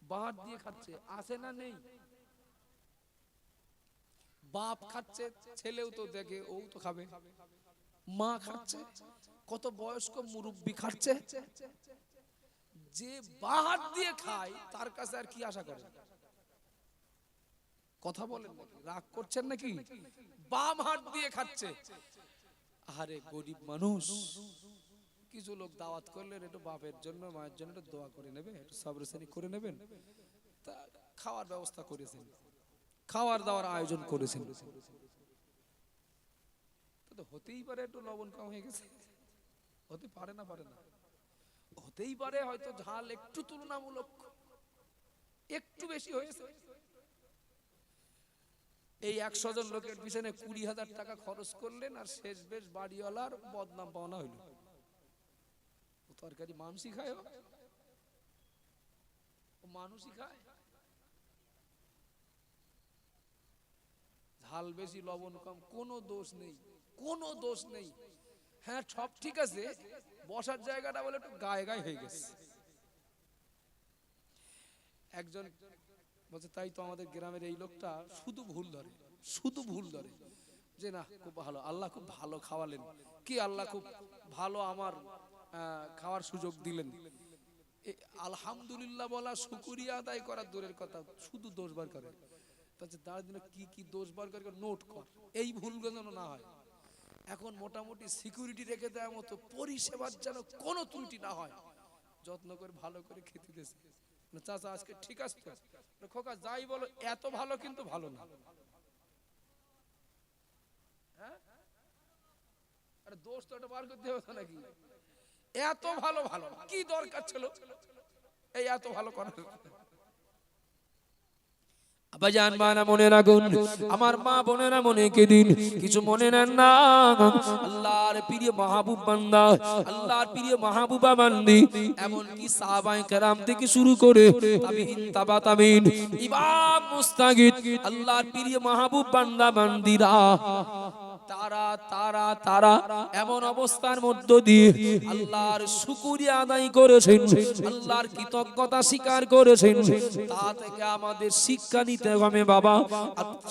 Speaker 1: বাহাত দিয়ে খাচ্ছে, আসে না? নেই? বাপ খাচ্ছে, ছেলেও তো দেখে, ও তো খাবে। মা খাচ্ছে, কত বয়স্ক মুরব্বি খাচ্ছে। যে বাহাত দিয়ে খায় তার কাছে আর কি আশা করে? কথা বলেন নাকি? রাগ করছেন নাকি? বাম হাত দিয়ে খাচ্ছে। আরে গরিব মানুষ, কিছু লোক দাওয়াত করলেন, একটু বাপের জন্য মায়ের জন্য একটু দোয়া করে নেবে, একটু সবর শ্রেণী করে নেবেন। তা খাওয়ার ব্যবস্থা করেছেন, খাওয়ার দাওয়ার আয়োজন করেছেন, তো হতেই পারে একটু লবণ কম হয়ে গেছে, হতে পারে না, পারে না, হতেই পারে হয়তো ঝাল একটু তুলনামূলক একটু বেশি হয়েছে। এই 100 জন লোকের পিছনে 20,000 টাকা খরচ করলেন, আর শেষ বেশ বাড়িওয়ালার বদনাম পাওনা হইল। তরকারি মানুষই খায়, ও মানুষই খায়, ঝাল বেশি লবণ কম কোনো দোষ নেই, কোনো দোষ নেই। হ্যাঁ সব ঠিক আছে, বসার জায়গাটা বলে একটু গায়ে গায়ে হয়ে গেছে। একজন বলছে তাই তো আমাদের গ্রামের এই লোকটা শুধু ভুল ধরে, শুধু ভুল ধরে, যে না খুব ভালো, আল্লাহ খুব ভালো খাওয়ালেন, কি আল্লাহ খুব ভালো আমার খাওয়ার সুযোগ দিলেন। আলহামদুলিল্লাহ বলা, শুকরিয়া আদায় করা দূরের কথা, শুধু দোষ বার করে। তার জন্য কি কি দোষ বার করে নোট কর, এই ভুলগুলো যেন না হয়। এখন মোটামুটি সিকিউরিটি রেখে দেওয়ার মতো পরিষেবার যেন কোনো ত্রুটি না হয়, যত্ন করে ভালো করে খেতে দিয়েছে। চাচা আজকে ঠিক আছে তো, খোকা যাই বলো এত ভালো কিন্তু ভালো না, হ্যাঁ আরে দোষ তো এটা বার করতে হবে নাকি, এত ভালো ভালো কি দরকার ছিল এই এত ভালো করার। আবাজান মানা মনে রাখুন, আমার মা বোনেরা মনে কেদিন কিছু মনে নেন না। আল্লাহর প্রিয় মাহবুব বান্দা, আল্লাহর প্রিয় মাহবুবা বান্দি, এমন কি সাহাবায়ে কেরাম থেকে শুরু করে তাবিঈন, তাবা তাবিঈন, ইমাম মুস্তাগিদ, আল্লাহর প্রিয় মাহবুব বান্দা বান্দিরা তারা তারা তারা এমন অবস্থার মধ্য দিয়ে আল্লাহর শুকরিয়া আদায় করেছেন, আল্লাহর কৃতজ্ঞতা স্বীকার করেছেন। তা থেকে আমাদের শিক্ষা নিতে হবে বাবা।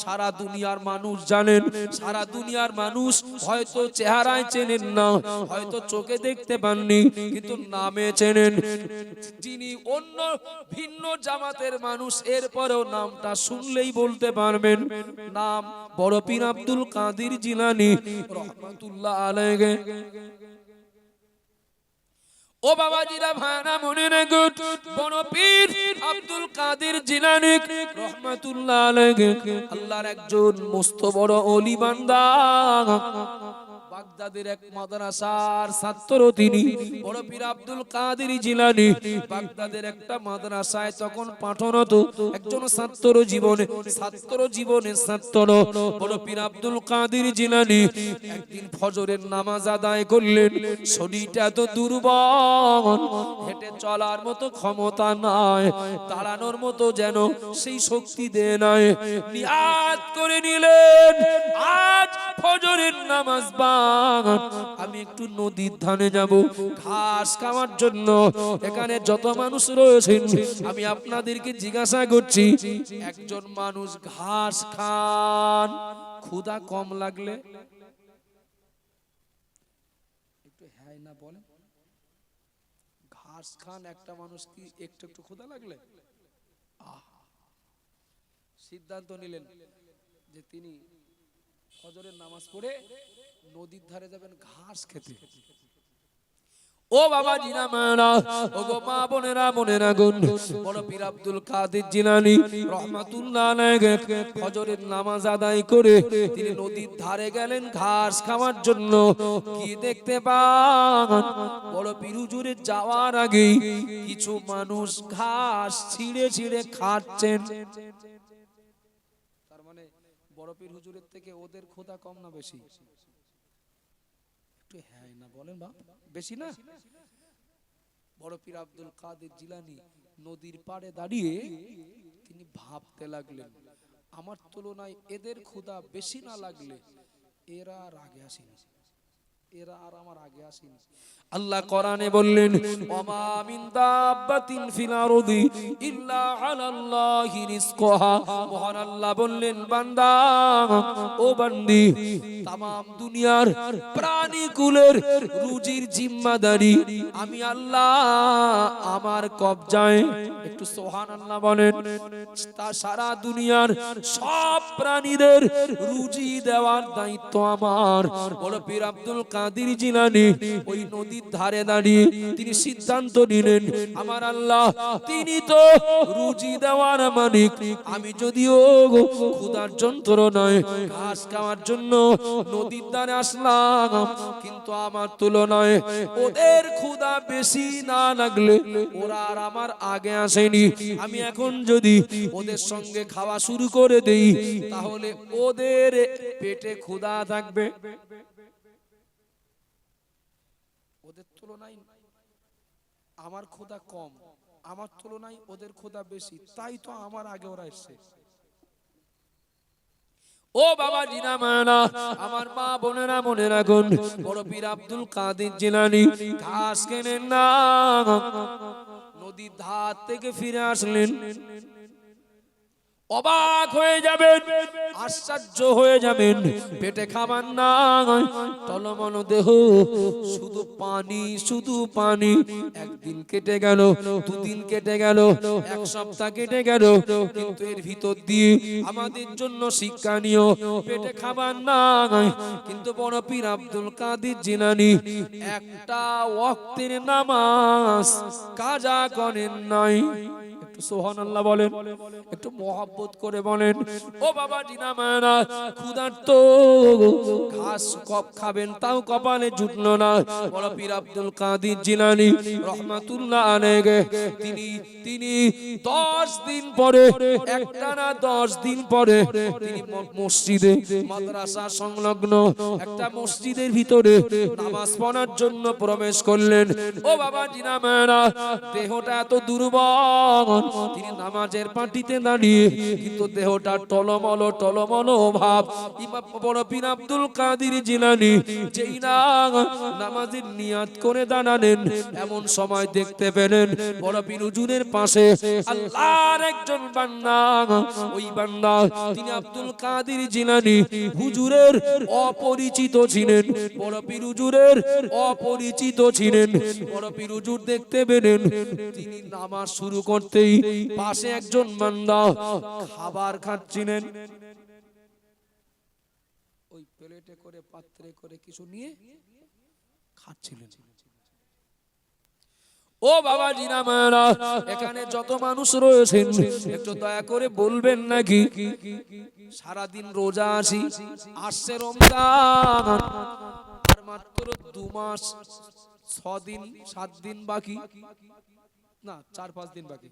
Speaker 1: সারা দুনিয়ার মানুষ জানেন, সারা দুনিয়ার মানুষ হয়তো চেহারায় চেনেন না, হয়তো চোখে দেখতে পাননি, কিন্তু নামে চেনেন। যিনি অন্য ভিন্ন জামাতের মানুষ, এরপরেও নামটা শুনলেই বলতে পারবেন, নাম বড় পীর আব্দুল কাদের জিলানী রহমাতুল্লাহ আলাইহি। ও বাবাজিরা ভাইরা মনে রাখুন, বড় পীর আব্দুল কাদের জিলানী রহমাতুল্লাহ আলাইহি আল্লাহর একজন মস্ত বড় ওলি বান্দা। বাগদাদের এক মাদ্রাসার ছাত্র তিনি, বড় পীর আব্দুল কাদের জিলানী বাগদাদের একটা মাদ্রাসায় তখন পাঠরত একজন ছাত্র জীবনে ছাত্র বড় পীর আব্দুল কাদের জিলানী একদিন ফজরের নামাজ আদায় করলেন। শরীরটা তো দুর্বল, হেঁটে চলার মতো ক্ষমতা নাই, দাঁড়ানোর মতো যেন সেই শক্তি দেয় নাই। নিয়াত করে নিলেন, আজ ফজরের নামাজ আমি একটু নদীর ধারে যাব ঘাস খাওয়ার জন্য। এখানে যত মানুষ রয়েছেন আমি আপনাদেরকে জিজ্ঞাসা করছি, একজন মানুষ ঘাস খান, ক্ষুধা কম লাগলে একটু হ্যাঁ না বলেন, ঘাস খান একটা মানুষ কি একটু একটু ক্ষুধা লাগলে? সিদ্ধান্ত নিলেন যে তিনি ফজরের নামাজ পড়ে নদীর ধারে যাবেন ঘাস খেতে। ও বাবা জিনা মানা, ও গো মা বোনেরা মনে রাখুন, বড় পীর আব্দুল কাদের জিলানী রহমাতুল্লাহ আলাইহি ফজরের নামাজ আদায় করে তিনি নদীর ধারে গেলেন ঘাস খাওয়ার জন্য। কি দেখতে পান, বড় পীর হুজুরের যাওয়ার আগে কিছু মানুষ ঘাস ছিঁড়ে ছিঁড়ে খাচ্ছেন। তার মানে বড় পীর হুজুরের থেকে ওদের ক্ষুধা কম না বেশি? একটু হ্যাঁ না বলেন বাপ, বেশি না? বড় পীর আব্দুল কাদের জিলানী নদীর পাড়ে দাঁড়িয়ে তিনি ভাবতে লাগলেন, আমার তুলনায় এদের ক্ষুধা বেশি না লাগলে এরা আর আগে আসেনি, এরা আর আমার আগে আসেনি। আল্লাহ কোরআনে বললেন, ওমা মিন দাব্বাতিন ফিল আরদি ইল্লা আলাল্লাহি রিজকুহা। মহান আল্লাহ বললেন, বান্দা ও বান্দি, तमाम দুনিয়ার প্রাণী কুলের রুজির জিম্মাদারি আমি আল্লাহ আমার কবজায়। একটু সুবহানাল্লাহ বলেন। তা সারা দুনিয়ার সব প্রাণীদের রুজি দেওয়ার দায়িত্ব আমার। বড় পীর আব্দুল কাদের জিলানী ওই নদীর ধারে দাঁড়িয়ে তিনি সিদ্ধান্ত নিলেন, আমার আল্লাহ তিনি তো রুজি দেওয়ার মালিক, আমি যদিও ক্ষুধার যন্ত্রণায় ঘাস খাওয়ার জন্য নদীর ধারে আসলাম, কিন্তু আমার তুলনায় ওদের ক্ষুধা বেশি না লাগলে ওরা আর আমার আগে আসেনি, আমি এখন যদি ওদের সঙ্গে খাওয়া শুরু করে দেই তাহলে ওদের পেটে ক্ষুধা থাকবে। ওদের তুলনায় আমার ক্ষুধা কম, আমার তুলনায় ওদের ক্ষুধা বেশি, তাই তো আমার আগে ওরা এসেছে। ও বাবা জিনা মানা, আমার মা বোনেরা মনে রাখুন, বড় পীর আব্দুল কাদের জিলানী ঘাস কেনেন না, নদীর ধার থেকে ফিরে আসলেন। অবাক হয়ে যাবেন, আশ্চর্য হয়ে যাবেন, পেটে খাবার না, টলমল দেহ, শুধু পানি শুধু পানি। একদিন কেটে গেল, দুদিন কেটে গেল, এক সপ্তাহ কেটে গেল, কিন্তু এর ভিতর দিয়ে আমাদের জন্য শিক্ষণীয়, পেটে খাবার না, কিন্তু বড় পীর আব্দুল কাদের জিলানী একটা ওয়াক্তের নামাজ কাজা করেন নাই। একটু সুবহানাল্লাহ বলেন, একটু মহব্বত করে বলেন। ও বাবা জিনা মানা, ক্ষুধার্ত, ঘাস কপ খাবেন তাও কপালে জুটলো না। বড় পীর আব্দুল কাদের জিলানী রহমাতুল্লাহ আলাইহি তিনি 10 দিন পরে, একটানা 10 দিন পরে তিনি মসজিদে, মাদ্রাসা সংলগ্ন একটা মসজিদের ভিতরে নামাজ পড়ার জন্য প্রবেশ করলেন। ও বাবা জিনা মানা, দেহটা এত দুর্বল, তিনি নামাজের পাটিতে দাঁড়িয়ে কিন্তু দেহটা টলমল টলমল ভাব। ইমাম বড় পীর আব্দুল কাদের জিলানী যেই না নামাজের নিয়াত করে দাঁড়ালেন, এমন সময় দেখতে পেলেন বড় পীর হুজুরের পাশে আল্লাহর একজন বান্দা। ওই বান্দা তিনি আব্দুল কাদের জিলানী হুজুরের অপরিচিত ছিলেন, বড় পীর হুজুরের অপরিচিত ছিলেন। বড় পীর হুজুর দেখতে পেলেন তিনি নামাজ শুরু করতেই পাশে একজন বান্দা খাবার খাচ্ছিলেন, ওই প্লেটে করে পাত্রে করে কিছু নিয়ে খাচ্ছিলেন। ও বাবা জিনা মায়েরা, এখানে যত মানুষ রয়েছেন একটু দয়া করে বলবেন নাকি সারা দিন রোজা আছি, আসছে রমজান, আর মাত্র 2 মাস 6 দিন 7 দিন বাকি, না 4-5 দিন বাকি।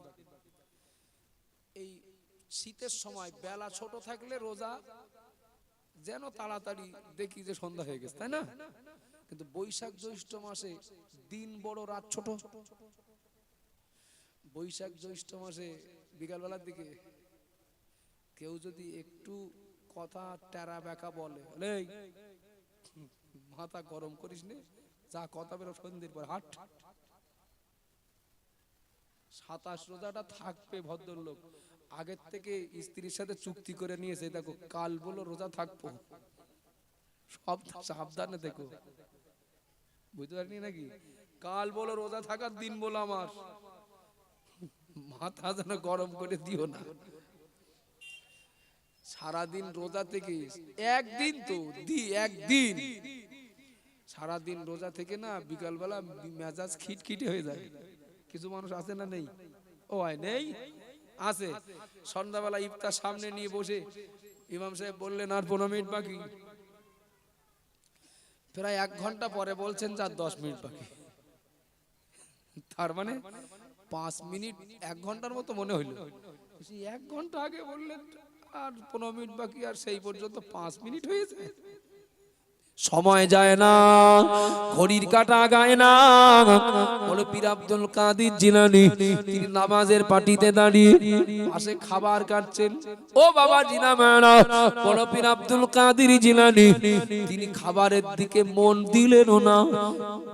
Speaker 1: এই শীতের সময় বেলা ছোট থাকলে রোজা যেন তাড়াতাড়ি দেখি যে সন্ধ্যা হয়ে গেছে, তাই না? কিন্তু বৈশাখ জ্যৈষ্ঠ মাসে দিন বড় রাত ছোট। বৈশাখ জ্যৈষ্ঠ মাসে বিকালবেলার দিকে কেউ যদি একটু কথা টেরা বেকা বলে, মাথা গরম করিস নে, যা কথা বেরো সন্ধ্যের পর হাট। 27 রোজাটা থাকবে ভদ্রলোক, আগের থেকে স্ত্রীর সাথে চুক্তি করে নিয়েছে, দেখো কাল বলো রোজা থাকবো, সব সাবধানে দেখো, বুঝতে পারিনি নাকি? কাল বলো রোজা থাকার দিন বলো, আমার মাথা যেন গরম করে দিও না। সারাদিন রোজা থেকে একদিন তো একদিন সারাদিন রোজা থেকে না বিকালবেলা মেজাজ খিটখিটে হয়ে যায়। কিছু মানুষ আছে না, নেই? ও আয় নেই, আছে। সন্ধ্যাবেলা ইফতার সামনে নিয়ে বসে ইমাম সাহেব বললেন আর 15 মিনিট বাকি, প্রায় 1 ঘন্টা পরে বলছেন যা 10 মিনিট বাকি। তার মানে 5 মিনিট 1 ঘন্টার মতো মনে হইল। 1 ঘন্টা আগে বললেন আর 15 মিনিট বাকি, আর সেই পর্যন্ত 5 মিনিট হয়ে যায়। সময় যায় না, ঘড়ির কাঁটা গায় না। বড় পীর আব্দুল কাদের জিলানী তিনি নামাজের পাটিতে দাঁড়িয়ে পাশে খাবার কাটছেন। ও বাবা জিনা মায়েরা, বড় পীর আব্দুল কাদের জিলানী তিনি খাবারের দিকে মন দিলেনও না,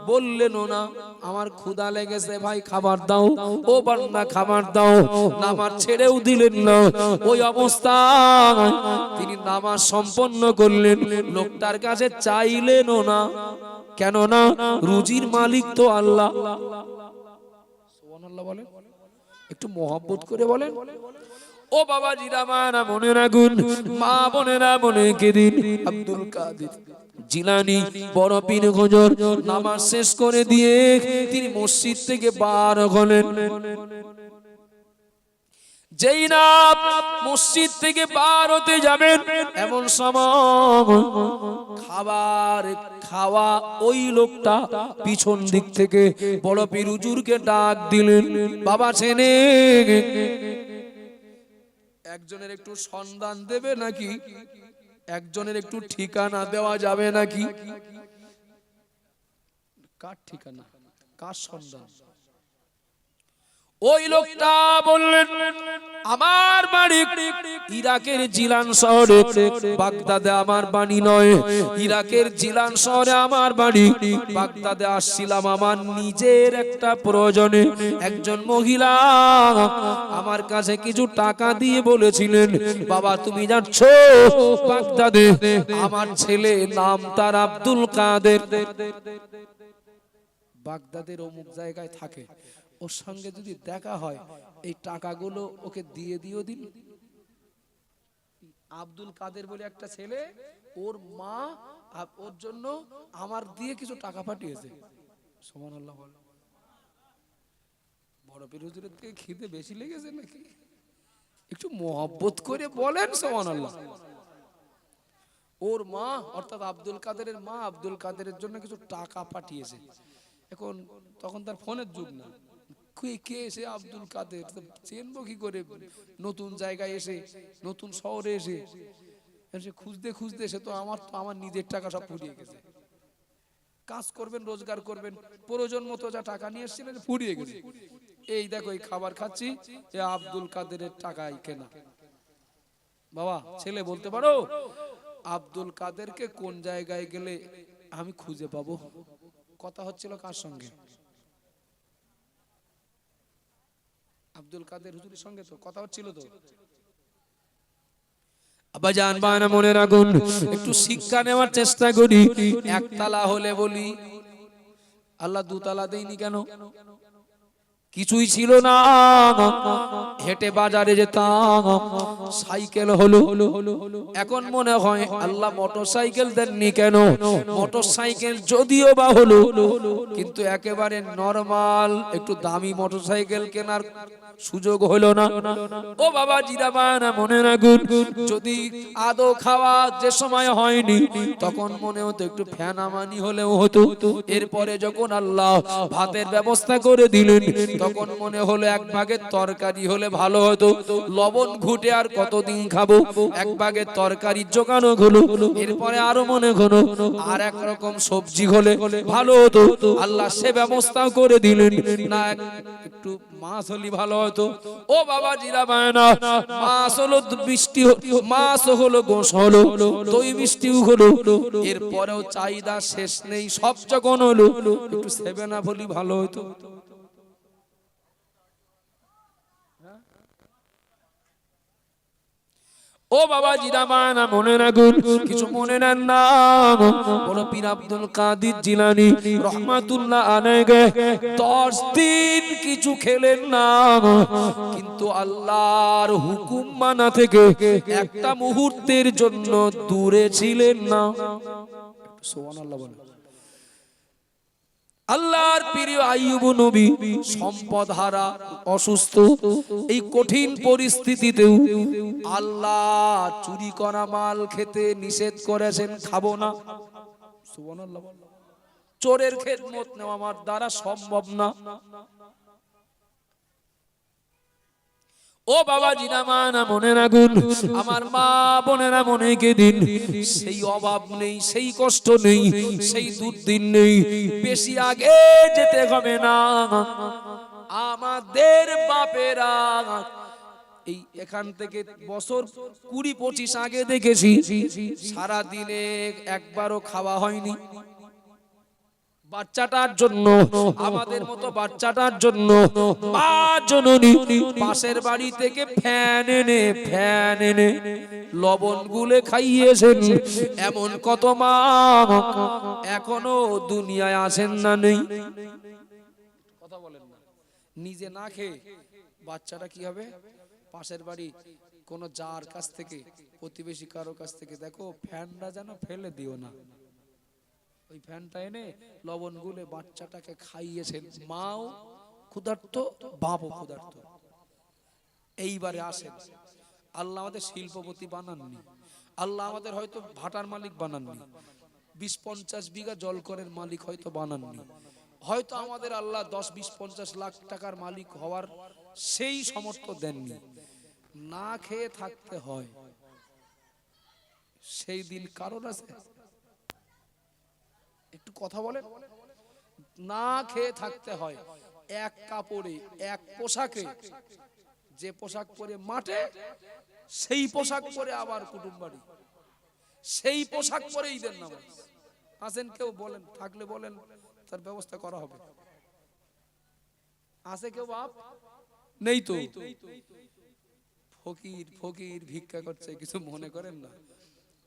Speaker 1: বললেনও না আমার ক্ষুধা লেগেছে ভাই খাবার দাও, ও বান্দা খাবার দাও, নামাজ ছেড়েও দিলেন না। ওই অবস্থায় তিনি নামাজ সম্পন্ন করলেন, লোকটার কাছে চাইলেনও না, কেননা রুজির মালিক তো আল্লাহ। সুবহানাল্লাহ বলেন, একটু মহব্বত করে বলেন। ও বাবাজিরা মারা মনে রাখুন, মা বোনেরা মনে কেদিন আব্দুল কাদের জিলানী বড় পীর হুজুর নামাজ শেষ করে দিয়ে তিনি মসজিদ থেকে বার হলেন। যেই না মসজিদ থেকে বার হতে যাবেন এমন সময় খাবার খাওয়া ওই লোকটা পিছন দিক থেকে বড় পীর হুজুরকে ডাক দিলেন, বাবা ছেনে একজনের একটু সন্ধান দেবে নাকি, একজনের একটু ঠিকানা দেওয়া যাবে নাকি? কার ঠিকানা, কার সন্ধান? ওই লোকটা বললেন, আমার বাড়ি ইরাকের জিলান শহরে, বাগদাদে আমার বাড়ি নয়, ইরাকের জিলান শহরে আমার বাড়ি। বাগদাদে আসছিলাম আমার নিজের একটা প্রয়োজনে। একজন মহিলা আমার কাছে কিছু টাকা দিয়ে বলেছিলেন, বাবা তুমি যাচ্ছ বাগদাদে, আমার ছেলে নাম তার আব্দুল কাদের, বাগদাদের অমুক জায়গায় থাকে, ওর সঙ্গে যদি দেখা হয় এই টাকাগুলো ওকে দিয়ে দিও দিন। আব্দুল কাদের বলে একটা ছেলে, ওর মা ওর জন্য আমার দিয়ে কিছু টাকা পাঠিয়েছে। সুবহানাল্লাহ। বড় পীর হুজুরের থেকে খিদে বেশি লেগেছে নাকি? একটু মহব্বত করে বলেন সুবহানাল্লাহ। ওর মা অর্থাৎ আব্দুল কাদেরের মা আব্দুল কাদেরের জন্য কিছু টাকা পাঠিয়েছে। এখন তখন তার ফোনের যুগ না, কে এসে আব্দুল কাদের চেনবো কি করে? নতুন জায়গায় এসে, নতুন শহরে এসে খুঁজতে খুঁজতে সে তো আমার নিজের টাকা সব ফুরিয়ে গেছে। কাজ করবেন, রোজগার করবেন, প্রয়োজন মতো যা টাকা নিয়ে এসেছিলেন ফুরিয়ে গেছে। এই দেখো এই খাবার খাচ্ছি, এ আব্দুল কাদেরের টাকাই কেনা। বাবা ছেলে বলতে পারো আব্দুল কাদেরকে কোন জায়গায় গেলে আমি খুঁজে পাবো? কথা হচ্ছিল কার সঙ্গে? আব্দুল কাদের হুজুরের সঙ্গে তো কথা হচ্ছিল। তো আব্বাজান বানা মনে রাখুন, একটু শিক্ষা নেওয়ার চেষ্টা করি। একতলা হলে বলি আল্লাহ দুতলা দেয়নি কেন? কিছুই ছিল না, হেঁটে বাজারে যেতাম, সাইকেল হলো। এখন মনে হয় আল্লাহ মোটরসাইকেল দেননি কেন? মোটরসাইকেল যদিও বা হলো, কিন্তু একেবারে নরমাল একটু দামি মোটরসাইকেল কেনার সুযোগ হলো না। ও বাবা জিরাবানা মনে রাখুন, যদি আদো খাওয়া যে সময় হয়নি তখন মনে হতো একটু ফ্যানামানি হলেও হতো। এরপরে যখন আল্লাহ ভাতের ব্যবস্থা করে দিলেন তখন মনে হলো এক ভাগের তরকারি হলে ভালো হতো। লবণ ঘুটে আর কতদিন খাবো, এক ভাগের তরকারি জোগানো হলো। এরপরে আরো মনে হলো আর এক রকম সবজি হলে ভালো হতো। আল্লাহ সে ব্যবস্থাও করে দিলেন। না একটু মাছ হলে ভালো হতো। ও বাবা জিরাবানা, মাছ হলো মিষ্টি, মাছ হলো গোশ হলো, দই মিষ্টিও হলো। এরপরেও চাহিদা শেষ নেই, সব যখন হলো একটু সেভেন আপ হলে ভালো হতো। ও বাবা জিরাবানা মনে রাখুন, কিছু মনে নেন না। বড় পীর আব্দুল কাদের জিলানী রহমাতুল্লাহ আলাইহি 10 দিন কিছু খেলেন না, কিন্তু আল্লাহর হুকুম মানা থেকে একটা মুহূর্তের জন্য দূরে ছিলেন না। সুবহানাল্লাহ বলেন। আল্লাহর প্রিয় আইয়ুব নবী সম্পদ হারা, অসুস্থ, এই কঠিন পরিস্থিতিতেও আল্লাহ চুরি করা মাল খেতে নিষেধ করেছেন, খাবো না। সুবহানাল্লাহ। চোরের খেদমত নেওয়া আমার দ্বারা সম্ভব না। ও বাবা জিনামানা মনে রাখুন, আমার মা বোনেরা মনে কেদিন সেই অভাব নেই, সেই কষ্ট নেই, সেই দুর্দিন নেই। বেশি আগে যেতে হবে না, আমাদের বাপেরা এই এখান থেকে বছর 20-25 আগে দেখেছি সারা দিনে একবারও খাওয়া হয়নি। বাচ্চাটার জন্য, আমাদের মতো বাচ্চাটার জন্য মা জননী পাশের বাড়ি থেকে ফ্যান এনে লবণ গুলে খাইয়েছেন। এমন কত মা এখনো দুনিয়ায় আসেন না, নেই। কথা বলেন না। নিজে না খেয়ে বাচ্চাটা কি হবে? পাশের বাড়ি কোন যার কাছ থেকে, প্রতিবেশী কারো কাছ থেকে, দেখো ফ্যানটা যেন ফেলে দিও না, ওই ফ্যানটা এনে লবণ গুলে বাচ্চাটাকে খাইয়েছেন, মাও ক্ষুধার্ত বাপও ক্ষুধার্ত। এইবারে আসেন, আল্লাহ আমাদের শিল্পপতি বানাননি, আল্লাহ আমাদের হয়তো ভাটার মালিক বানাননি, 20-50 বিঘা জলকরের মালিক হয়তো বানাননি, হয়তো আমাদের আল্লাহ 10-20-50 লাখ টাকার মালিক হওয়ার সেই সামর্থ্য দেননি। না খেয়ে থাকতে হয়, সেই দিন কারোর আছে? একটু কথা বলেন। না খেয়ে থাকতে হয়, এক কাপড়ে, এক পোশাকে, যে পোশাক পরে মাঠে, সেই পোশাক পরে আবার কুটুম বাড়ি, সেই পোশাক পরে ঈদের নামাজ। আসেন কেউ বলেন, থাকলে বলেন, তার ব্যবস্থা করা হবে। আছে কেউ বাপ? নেই তো। ফকির ফকির ভিক্ষা করছে, কিছু মনে করেন না,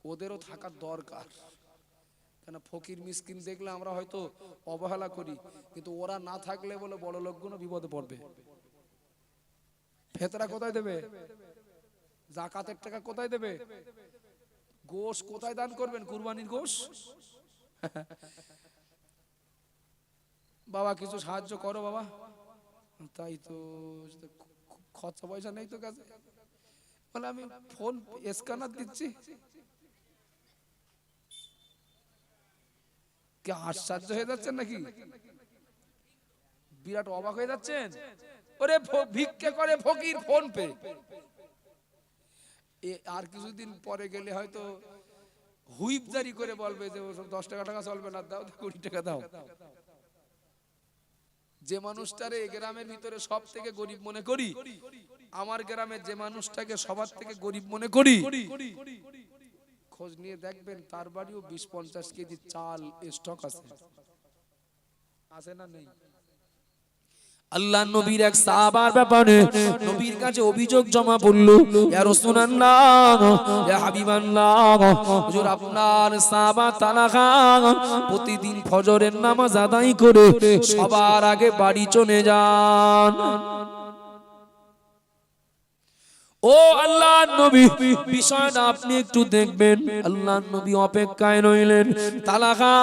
Speaker 1: ওদেরও থাকার দরকার। কেন ফকির মিসকিন দেখলে আমরা হয়তো অবহেলা করি, কিন্তু ওরা না থাকলে বলে বড় লোকগুলো বিপদে পড়বে। ফেতরা কোথায় দেবে? জাকাতের টাকা কোথায় দেবে? গোশ কোথায় দান করবেন? কুরবানির গোশ। বাবা কিছু সাহায্য করো বাবা। তাই তো, খরচা পয়সা নেই তো কাছে, বলে আমি ফোন স্ক্যানার দিচ্ছি। কি আশ্চর্য হয়ে যাচ্ছেন নাকি? বিরাট অবাক হয়ে যাচ্ছেন? ওরে ভিক্ষা করে ফকির ফোন পে। আর কিছুদিন পরে গেলে হয়তো হুইপ জারি করে বলবে যে 10 টাকা চলবে না, দাও 20 টাকা দাও। যে মানুষটারে গ্রামের ভিতরে সব থেকে গরিব মনে করি, আমার গ্রামের যে মানুষটাকে সবার থেকে গরিব মনে করি, খোঁজ নিয়ে দেখবেন তার বাড়িও 20-50 কেজি চাল স্টক আছে। আছে না নেই? আল্লাহ নবীর এক সাহাবার ব্যাপারে নবীর কাছে অভিযোগ জমা পড়লো, ইয়া রাসূলুল্লাহ, ইয়া হাবিবাল্লাহ, হুজুর আপনার সাহাবা তালাকা প্রতিদিন ফজরের নামাজ আদায় করে সবার আগে বাড়ি চলে যান। ও আল্লাহর নবী, বিষয়টা আপনি একটু দেখবেন। আল্লাহর নবী অপেক্ষায় রইলেন, তালাহা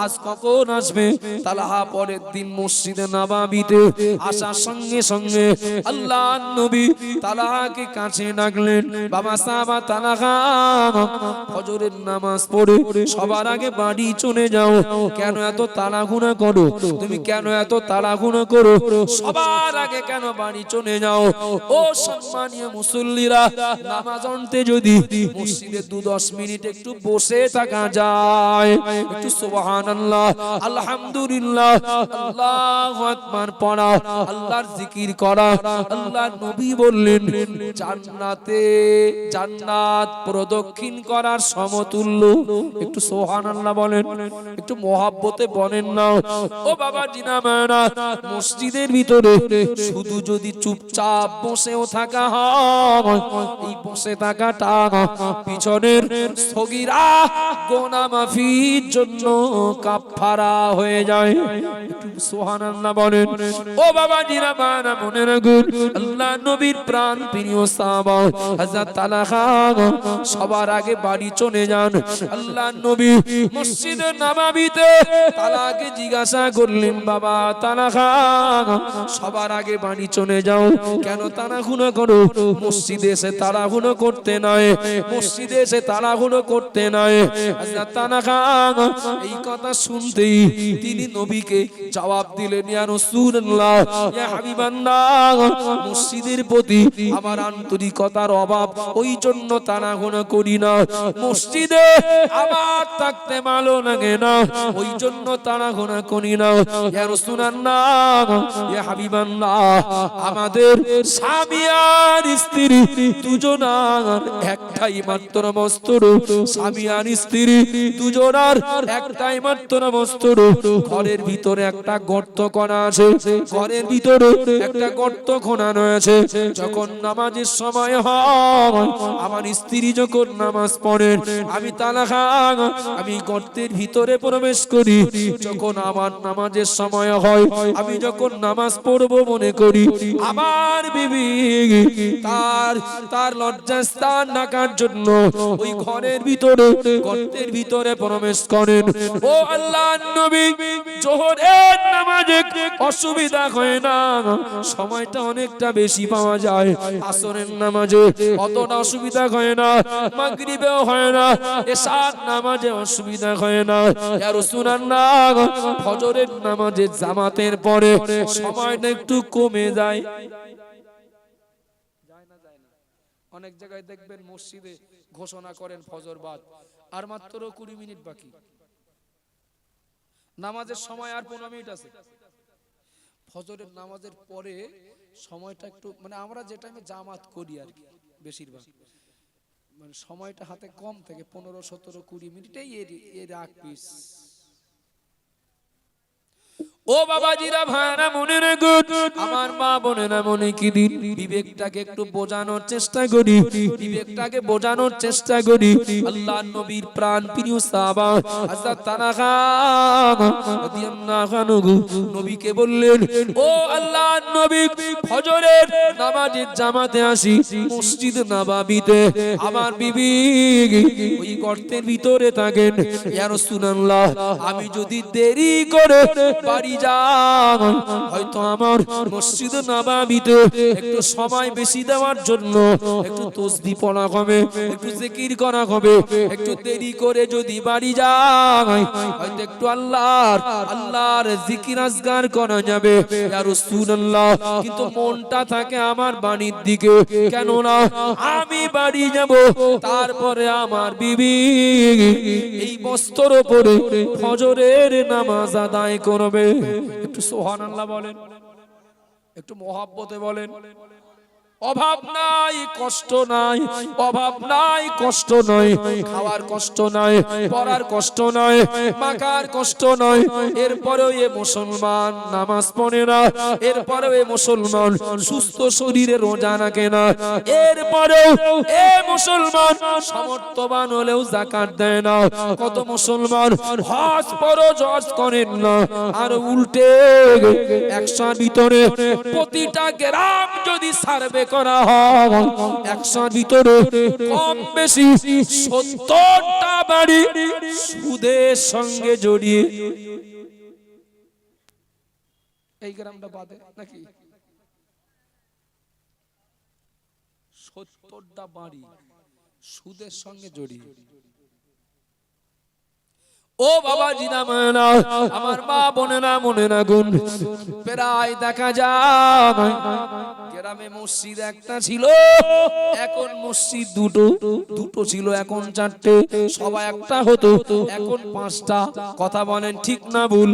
Speaker 1: আজ কখন আসবে? তালাহা পরের দিন মসজিদে নববীতে আসার সঙ্গে সঙ্গে আল্লাহর নবী তালাহাকে কাছে ডাকলেন, বাবা সাহাবা তালাহা, ফজরের নামাজ পড়ে সবার আগে বাড়ি চলে যাও। কেন এত তাড়াহুড়ো করো? তুমি কেন এত তাড়াহুড়ো করো? সবার আগে কেন বাড়ি চলে যাও? ও সম্মান মুসল্লিরা, নামাজ আনতে যদি মসজিদে 2-10 মিনিট একটু বসে থাকা যায়, একটু সুবহানাল্লাহ, আলহামদুলিল্লাহ, আল্লাহু আকবার পড়া, আল্লাহর জিকির করা, আল্লাহর নবী বললেন জান্নাতে জান্নাত প্রদক্ষিণ করার সমতুল্য। একটু সুবহানাল্লাহ বলেন, একটু মহব্বতে বলেন না। ও বাবা জিনামানা, মসজিদের ভিতরে শুধু যদি চুপচাপ বসেও থাকা, এই বসে থাকাটা পিছনের সগীরা গুনাহ মাফির জন্য কাফারা হয়ে যায়। একটু সুবহানাল্লাহ বলেন। ও বাবা জিরামানা, মনে রাখুন আল্লাহ নবীর প্রাণ প্রিয় সাহাবা হযরত তালহা সবার আগে বাড়ি চলে যান। আল্লাহ নবী মসজিদে নববীতে তালহাকে জিজ্ঞাসা করলেন, বাবা তালহা, সবার আগে বাড়ি চলে যাও কেন? তাড়াহুড়ো করো? মসজিদে এসে তাড়াহুড়ো করতে নয়, মসজিদে এসে তাড়াহুড়ো করতে নয়। হযরত তালহা এই কথা শুনতেই তিনি নবীকে জবাব দিলেন, ইয়া রাসূলুল্লাহ, ইয়া হাবিবাল্লাহ, মসজিদের প্রতি আমার আন্তরিকতার অভাব, ওই জন্য তাড়াহুড়ো করি না। মসজিদে আমার থাকতে ভালো লাগে না, ওই জন্য তাড়াহুড়ো করি না। ইয়া রাসূলুল্লাহ, ইয়া হাবিবাল্লাহ, আমাদের স্বামী আর স্ত্রী দুজনার একটাই মাত্র বস্ত্র, স্বামী আর স্ত্রী দুজনার একটাই মাত্র বস্ত্র। ঘরের ভিতরে একটা গর্ত করা আছে, ঘরের ভিতরে একটা গর্ত খোঁড়া রয়েছে। যখন নামাজের সময় হয়, আমার স্ত্রী যখন নামাজ পড়েন, আমি তালহা আমি গর্তের ভিতরে প্রবেশ করি। যখন আমার নামাজের সময় হয়, আমি যখন নামাজ পড়বো মনে করি, আমার বিবি তার লজ্জাস্থান ঢাকার জন্য ওই ঘরের ভিতরে গর্তের ভিতরে প্রবেশ করেন। ও আল্লাহর নবী, জোহরের নামাজে অসুবিধা হয় না, সময়টা অনেকটা বেশি পাওয়া যায়। আসরের নামাজে অতটা অসুবিধা হয় না, মাগরিবেও হয় না, এশার নামাজে অসুবিধা হয় না। ইয়া রাসূলুল্লাহ, ফজরের নামাজে জামাতের পরে সময়টা একটু কমে যায়। অনেক জায়গায় দেখবেন মসজিদে ঘোষণা করেন ফজর বাদ, আর মাত্র 20 মিনিট বাকি, নামাজের সময় আর 15 মিনিট আছে। ফজরের নামাজের পরে সময়টা একটু, মানে আমরা যে টাইমে জামাত করি আর কি, বেশিরভাগ মানে সময়টা হাতে কম থেকে 15, 17, 20 মিনিটেই এর আগ পিস। ও বাবাজিরা, ভাইরা, মনে রাখুন, আমার মা বোনেরা, মনে কি দিন বিবেকটাকে একটু বোঝানোর চেষ্টা করি, বিবেকটাকে বোঝানোর চেষ্টা করি। আল্লাহর নবীর প্রাণ প্রিয় সাহাবা হযরত তালহা রাদিয়াল্লাহু আনহু নবীকে বললেন, ও আল্লাহর নবী, ফজরের নামাজের জামাতে আসি মসজিদ নববীতে, আমার বিবি ওই গর্তের ভিতরে থাকেন। ইয়া রাসূলুল্লাহ, আমি যদি দেরি করে বাড়ি যাই, হয়তো আমার মসজিদ নববীতে একটু সময় বেশি দেওয়ার জন্য একটু তাসবিহ পড়া হবে, একটু জিকির করা হবে, একটু দেরি করে যদি বাড়ি যাই, হয়তো একটু আল্লাহর জিকির আজকার করা যাবে। ইয়া রাসূলুল্লাহ, কিন্তু মনটা থাকে আমার বাড়ির দিকে, কেন না আমি বাড়ি যাব, তারপরে আমার বিবি এই বস্ত্র পরে ফজরের নামাজ আদায় করবে। একটু সুবহানাল্লাহ বলেন, একটু মহব্বতে বলেন। অভাব নাই, কষ্ট নাই, অভাব নাই, কষ্ট নাই, খাওয়ার কষ্ট নাই, পড়ার কষ্ট নাই, মাকার কষ্ট নাই, এরপরেও এ মুসলমান নামাজ পড়ে না, এরপরেও এ মুসলমান সুস্থ শরীরে রোজা রাখে না, এরপরেও এ মুসলমান সমর্থবান হলেও যাকাত দেয় না। কত মুসলমান হজ ফরজ হজ করেন না, আর উল্টে 100 ভিতরে প্রতিটা গ্রাম যদি সার্ভে করা হয়, 100 ভিতরে কম বেশি 70টা বাড়ি সুদের সঙ্গে জড়িয়ে। এই গ্রামটা বাদে নাকি 70টা বাড়ি সুদের সঙ্গে জড়িয়ে। ও বাবা জিনা মানা, আমার মা বোনেরা, মনে রাখুন, প্রায় দেখা যায় গ্রামে মসজিদ একটা ছিল, এখন মসজিদ দুটো ছিল, এখন 4টে, সবাই একটা হতো, এখন 5টা। কথা বলেন ঠিক না ভুল?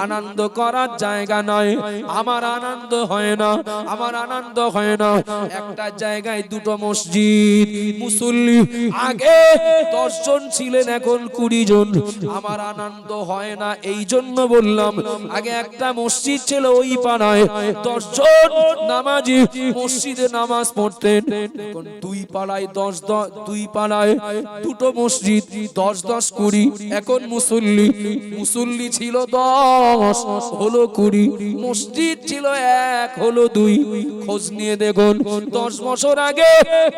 Speaker 1: আনন্দ করার জায়গা নয়, আমার আনন্দ হয় না, আমার আনন্দ হয় না। একটা জায়গায় 2টো মসজিদ, মুসল্লি আগে 10 জন ছিলেন, এখন 20 জন। আমার আনন্দ হয় না, এই জন্য বললাম, আগে একটা মসজিদ ছিল, ওই পাড়ায় 10 জন নামাজি মসজিদে নামাজ পড়তেন, এখন 2 পাড়ায় 10, 2 পাড়ায় 2টো মসজিদ, 10, 10, 20। এখন মুসল্লি ছিল 10, হলো 20, মসজিদ ছিল 1, হলো 2। খোঁজ নিয়ে দেখুন, 10 বছর আগে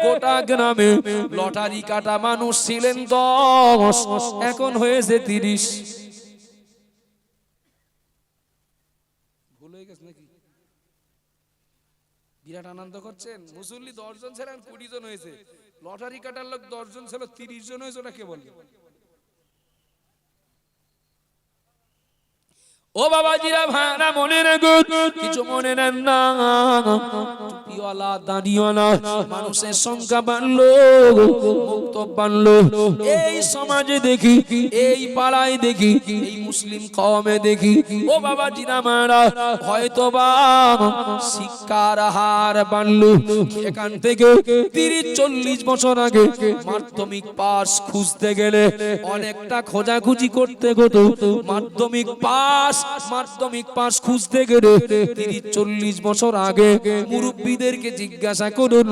Speaker 1: গোটা গ্রামে লটারি কাটা মানুষ ছিলেন 10, এখন হয়েছে 30। ভুল হয়ে গেছে নাকি? বিরাট আনন্দ করছেন। মুসল্লি 10 জন ছিলেন, 20 জন হয়েছে। লটারি কাটার লোক 10 জন ছিল, 30 জন হয়েছে, ওটা কে বলবে? ও বাবাজিরা, ভাইরা, মনে রাখুন, কিছু মনে নেন না, টুপিওয়ালা দাড়িওয়ালা মানুষের সংখ্যা বাড়লো, মুক্ত বাড়লো। এই সমাজে দেখি, এই পাড়ায় দেখি, এই মুসলিম কওমে দেখি, ও বাবাজিরা মারা, হয়তো বা শিক্ষার হার বাড়লো। এখান থেকে 30-40 বছর আগে মাধ্যমিক পাস খুঁজতে গেলে অনেকটা খোঁজাখুঁজি করতে হতো। মাধ্যমিক পাস খুঁজতে গেলে 30-40 বছর আগে মুরব্বীদেরকে জিজ্ঞাসা করুন,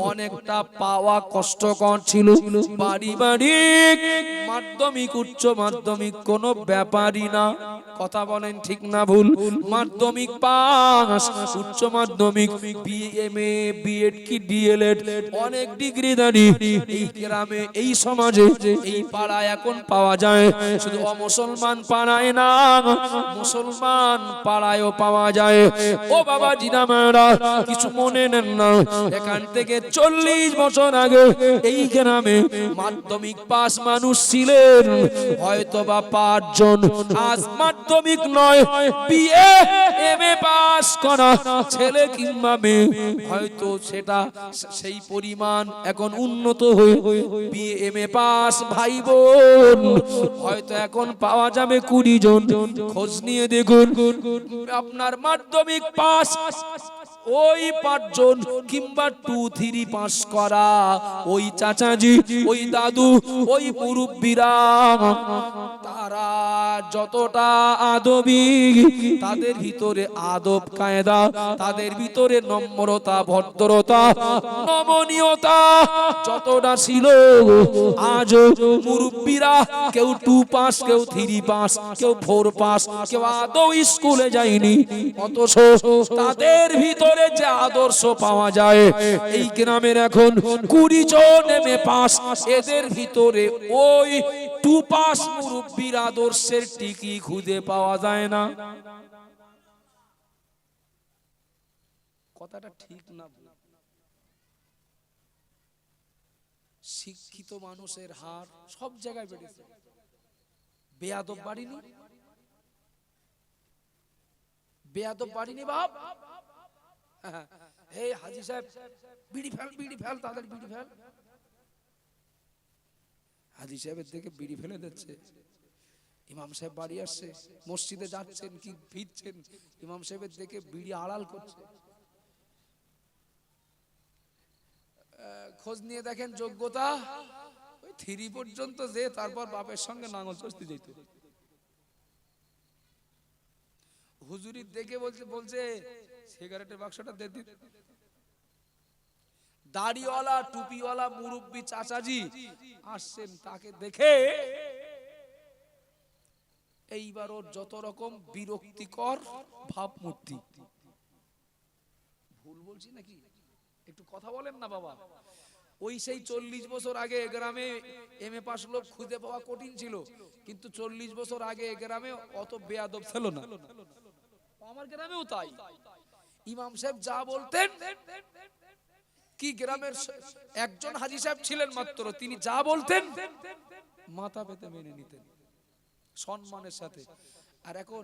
Speaker 1: অনেকটা পাওয়া কষ্টকর ছিল। বাড়ি বাড়ি মাধ্যমিক, উচ্চ মাধ্যমিক কোনো ব্যাপারই না। কথা বলেন ঠিক না ভুল? মাধ্যমিক পাস, উচ্চ মাধ্যমিক, বিএমএ, বিএড কি ডিএলএড, অনেক ডিগ্রি দাঁড়ি এই গ্রামে, এই সমাজে, এই পাড়ায় এখন পাওয়া যায়। শুধু অমুসলমান পাড়ায় না, মুসলমান পাড়ায়ও পাওয়া যায়। ও বাবা জিনামেরা, কিছু মনে নেন না, এখান থেকে 40 বছর আগে এই গ্রামে মাধ্যমিক পাস মানুষ ছিলেন হয়তো বা 5 জন। আজ মাধ্যমিক নয়, বিএ এমএ পাস করা ছেলে কিংবা মেয়ে হয়তো সেটা সেই পরিমাণ এখন উন্নত হয়ে বিএ এমএ পাস ভাই বোন হয়তো এখন পাওয়া যাবে 20 জন। খোঁজ নিয়ে দেখুন, আপনার মাধ্যমিক পাস ওই 5 জন কিংবা 2-3 পাস করা ওই চাচাজি, ওই দাদু, ওই মুরব্বীরা, তারা যতটা আদবী, তাদের ভিতরে আদব কায়দা, তাদের ভিতরে নম্রতা, ভদ্রতা, নমনীয়তা যতটা ছিল, আজ মুরব্বীরা কেউ 2 পাস, কেউ 3 পাস, কেউ 4 পাস, কেউ আদৌ স্কুলে যায়নি, অথচ তাদের ভিতরে যে আদর্শ পাওয়া যায়, এই গ্রামের এখন 20 জন এমএ পাস, এদের ভিতরে ওই 2 পাস মুরব্বীর আদর্শের টিকি খুঁজে পাওয়া যায় না। কথাটা ঠিক না? শিক্ষিত মানুষের হার সব জায়গায় বেড়েছে, বেয়াদব বাড়িনি? বেয়াদব বাড়িনি বাপ? হে হাজী সাহেব, বিড়ি ফেল, বিড়ি ফেল, তাদের বিড়ি ফেল। হাজী সাহেবের থেকে বিড়ি ফেলে দিচ্ছে। ইমাম সাহেব বাড়ি আসছে, মসজিদে যাচ্ছেন কি ফিরছেন, ইমাম সাহেবের থেকে বিড়ি আড়াল করছে। খোঁজ নিয়ে দেখেন যোগ্যতা ওই 3 পর্যন্ত, যে তারপর বাপের সঙ্গে নাঙ্গল চষতে যেত। হুজুরি দেখে বলছে সিগারেটের বাক্সটা দে দিন। দাড়িওয়ালা টুপিওয়ালা মুরব্বি চাচাজি আসছেন, তাকে দেখে এইবার ওর যত রকম বিরক্তিকর ভাবমূর্তি। ভুল বলছি নাকি? একটু কথা বলেন না বাবা। ওই সেই 40 বছর আগে গ্রামে এমএ পাস লোক খুঁজে পাওয়া কঠিন ছিল, কিন্তু 40 বছর আগে গ্রামে অত বেয়াদব ছিল না। আমার গ্রামেও তাই। ইমাম সাহেব যা বলতেন, কি গ্রামের একজন হাজী সাহেব ছিলেন মাত্র, তিনি যা বলতেন মাথা পেতে মেনে নিতেন সম্মানের সাথে। আর এখন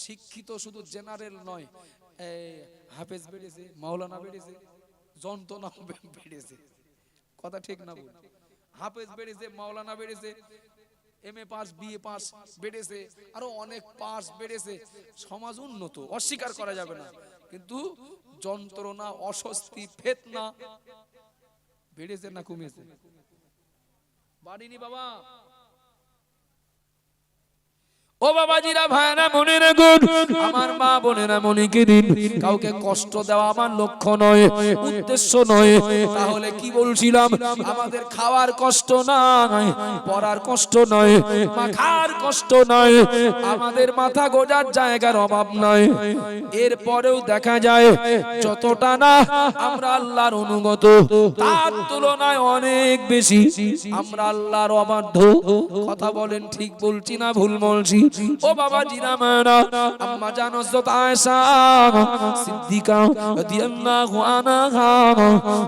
Speaker 1: শিক্ষিত শুধু জেনারেল নয়, হাফেজ বেড়েছে, মাওলানা বেড়েছে, যন্ত্রণা বেড়েছে। কথা ঠিক না বল? হাফেজ বেড়েছে, মাওলানা বেড়েছে, এমএ পাস, বিএ পাস বেড়েছে, আরো অনেক পাস বেড়েছে। সমাজ উন্নত, অস্বীকার করা যাবে না, কিন্তু যন্ত্রণা, অস্বস্তি, ফিতনা বেড়েছে না কমেছে? বাড়িনি বাবা? ও বাবাজিরা, ভাইরা, মনে রাখুন, আমার মা বোনেরা, মনে কি দিন কাউকে কষ্ট দেওয়া আমার লক্ষ্য নয়, উদ্দেশ্য নয়। তাহলে কি বলছিলাম? আমাদের খাওয়ার কষ্ট নয়, পড়ার কষ্ট নয়, মাখার কষ্ট নয়, আমাদের মাথা গোজার জায়গার অভাব নয়। এরপরেও দেখা যায় যতটা না আমরা আল্লাহর অনুগত, তার তুলনায় অনেক বেশি আমরা আল্লাহর অবাধ্য। কথা বলেন, ঠিক বলছি না ভুল বলছি? ও বাবা জিনামানা, আম্মা জান হযরত আয়েশা সিদ্দিকা রাদিয়াল্লাহু আনহা,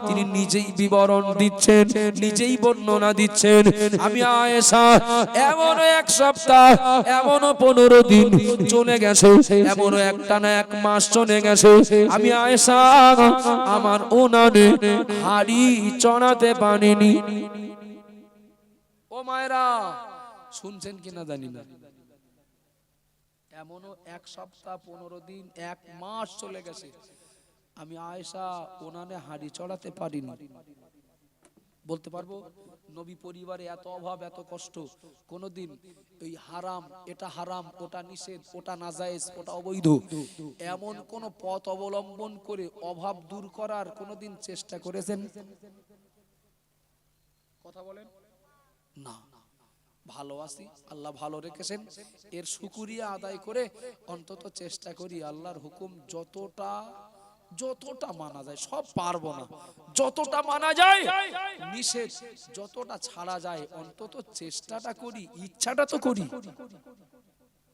Speaker 1: তিনি নিজেই বিবরণ দিচ্ছেন, নিজেই বর্ণনা দিচ্ছেন। আমি আয়েশা এমন 1 সপ্তাহ, এমন 15 দিন চলে গেছে, এমন একটানা 1 মাস চলে গেছে, আমি আয়েশা আমার উনানে হাড়ি চড়াতে পারিনি। ও মায়েরা, শুনছেন কিনা জানি না, এমনও 1 সপ্তাহ, 15 দিন, 1 মাস চলে গেছে, আমি আয়েশা ওনানে হাড়ি চড়াতে পারিনি। বলতে পারবো নবী পরিবারে এত অভাব, এত কষ্ট, কোনদিন ওই হারাম, এটা হারাম, ওটা নিষেধ, ওটা নাজায়েজ, ওটা অবৈধ, এমন কোন পথ অবলম্বন করে অভাব দূর করার কোনদিন চেষ্টা করেছেন? কথা বলেন না। ভালো আছি, আল্লাহ ভালো রেখেছেন, এর শুকরিয়া আদায় করে অন্তত চেষ্টা করি আল্লাহর হুকুম যতটা মানা যায়, সব পারবো না, যতটা মানা যায় নিষেধ যতটা ছাড়া যায় অন্তত চেষ্টাটা করি, ইচ্ছাটা তো করি।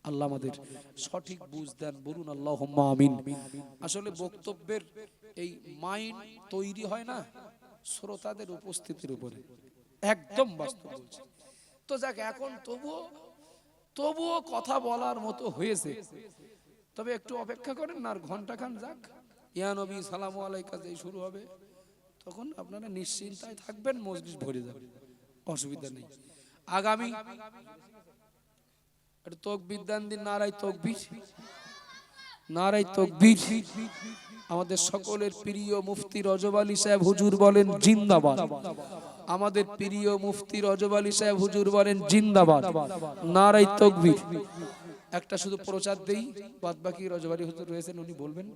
Speaker 1: আল্লাহ আমাদের সঠিক বুঝ দেন, বলুন আল্লাহুম্মা আমিন। আসলে বক্তব্যের এই মাইন্ড তৈরি হয় না শ্রোতাদের উপস্থিতির উপরে, একদম বাস্তব বলছি। তো যাক, এখন তবুও কথা বলার মতো হয়েছে, তবে একটু অপেক্ষা করেন না, আর ঘন্টা খান যাক, ইয়া নবী সালামু আলাইকা যেই শুরু হবে তখন আপনারা নিশ্চিন্তায় থাকবেন, মজলিস ভরে যাবে, অসুবিধা নেই। আগামী তাকবীর দেন দিন, নারায়ে তাকবীর, নারায়ে তাকবীর। আমাদের সকলের প্রিয় মুফতি রজব আলী সাহেব হুজুর বলেন জিন্দাবাদ। আমাদের প্রিয় মুফতি রজব আলী সাহেব হুজুর বলেন জিন্দাবাদ, নারায়ে তাকবীর। একটা শুধু প্রচার দেই, বাদ বাকি রজব আলী হুজুর রয়েছেন, উনি বলবেন।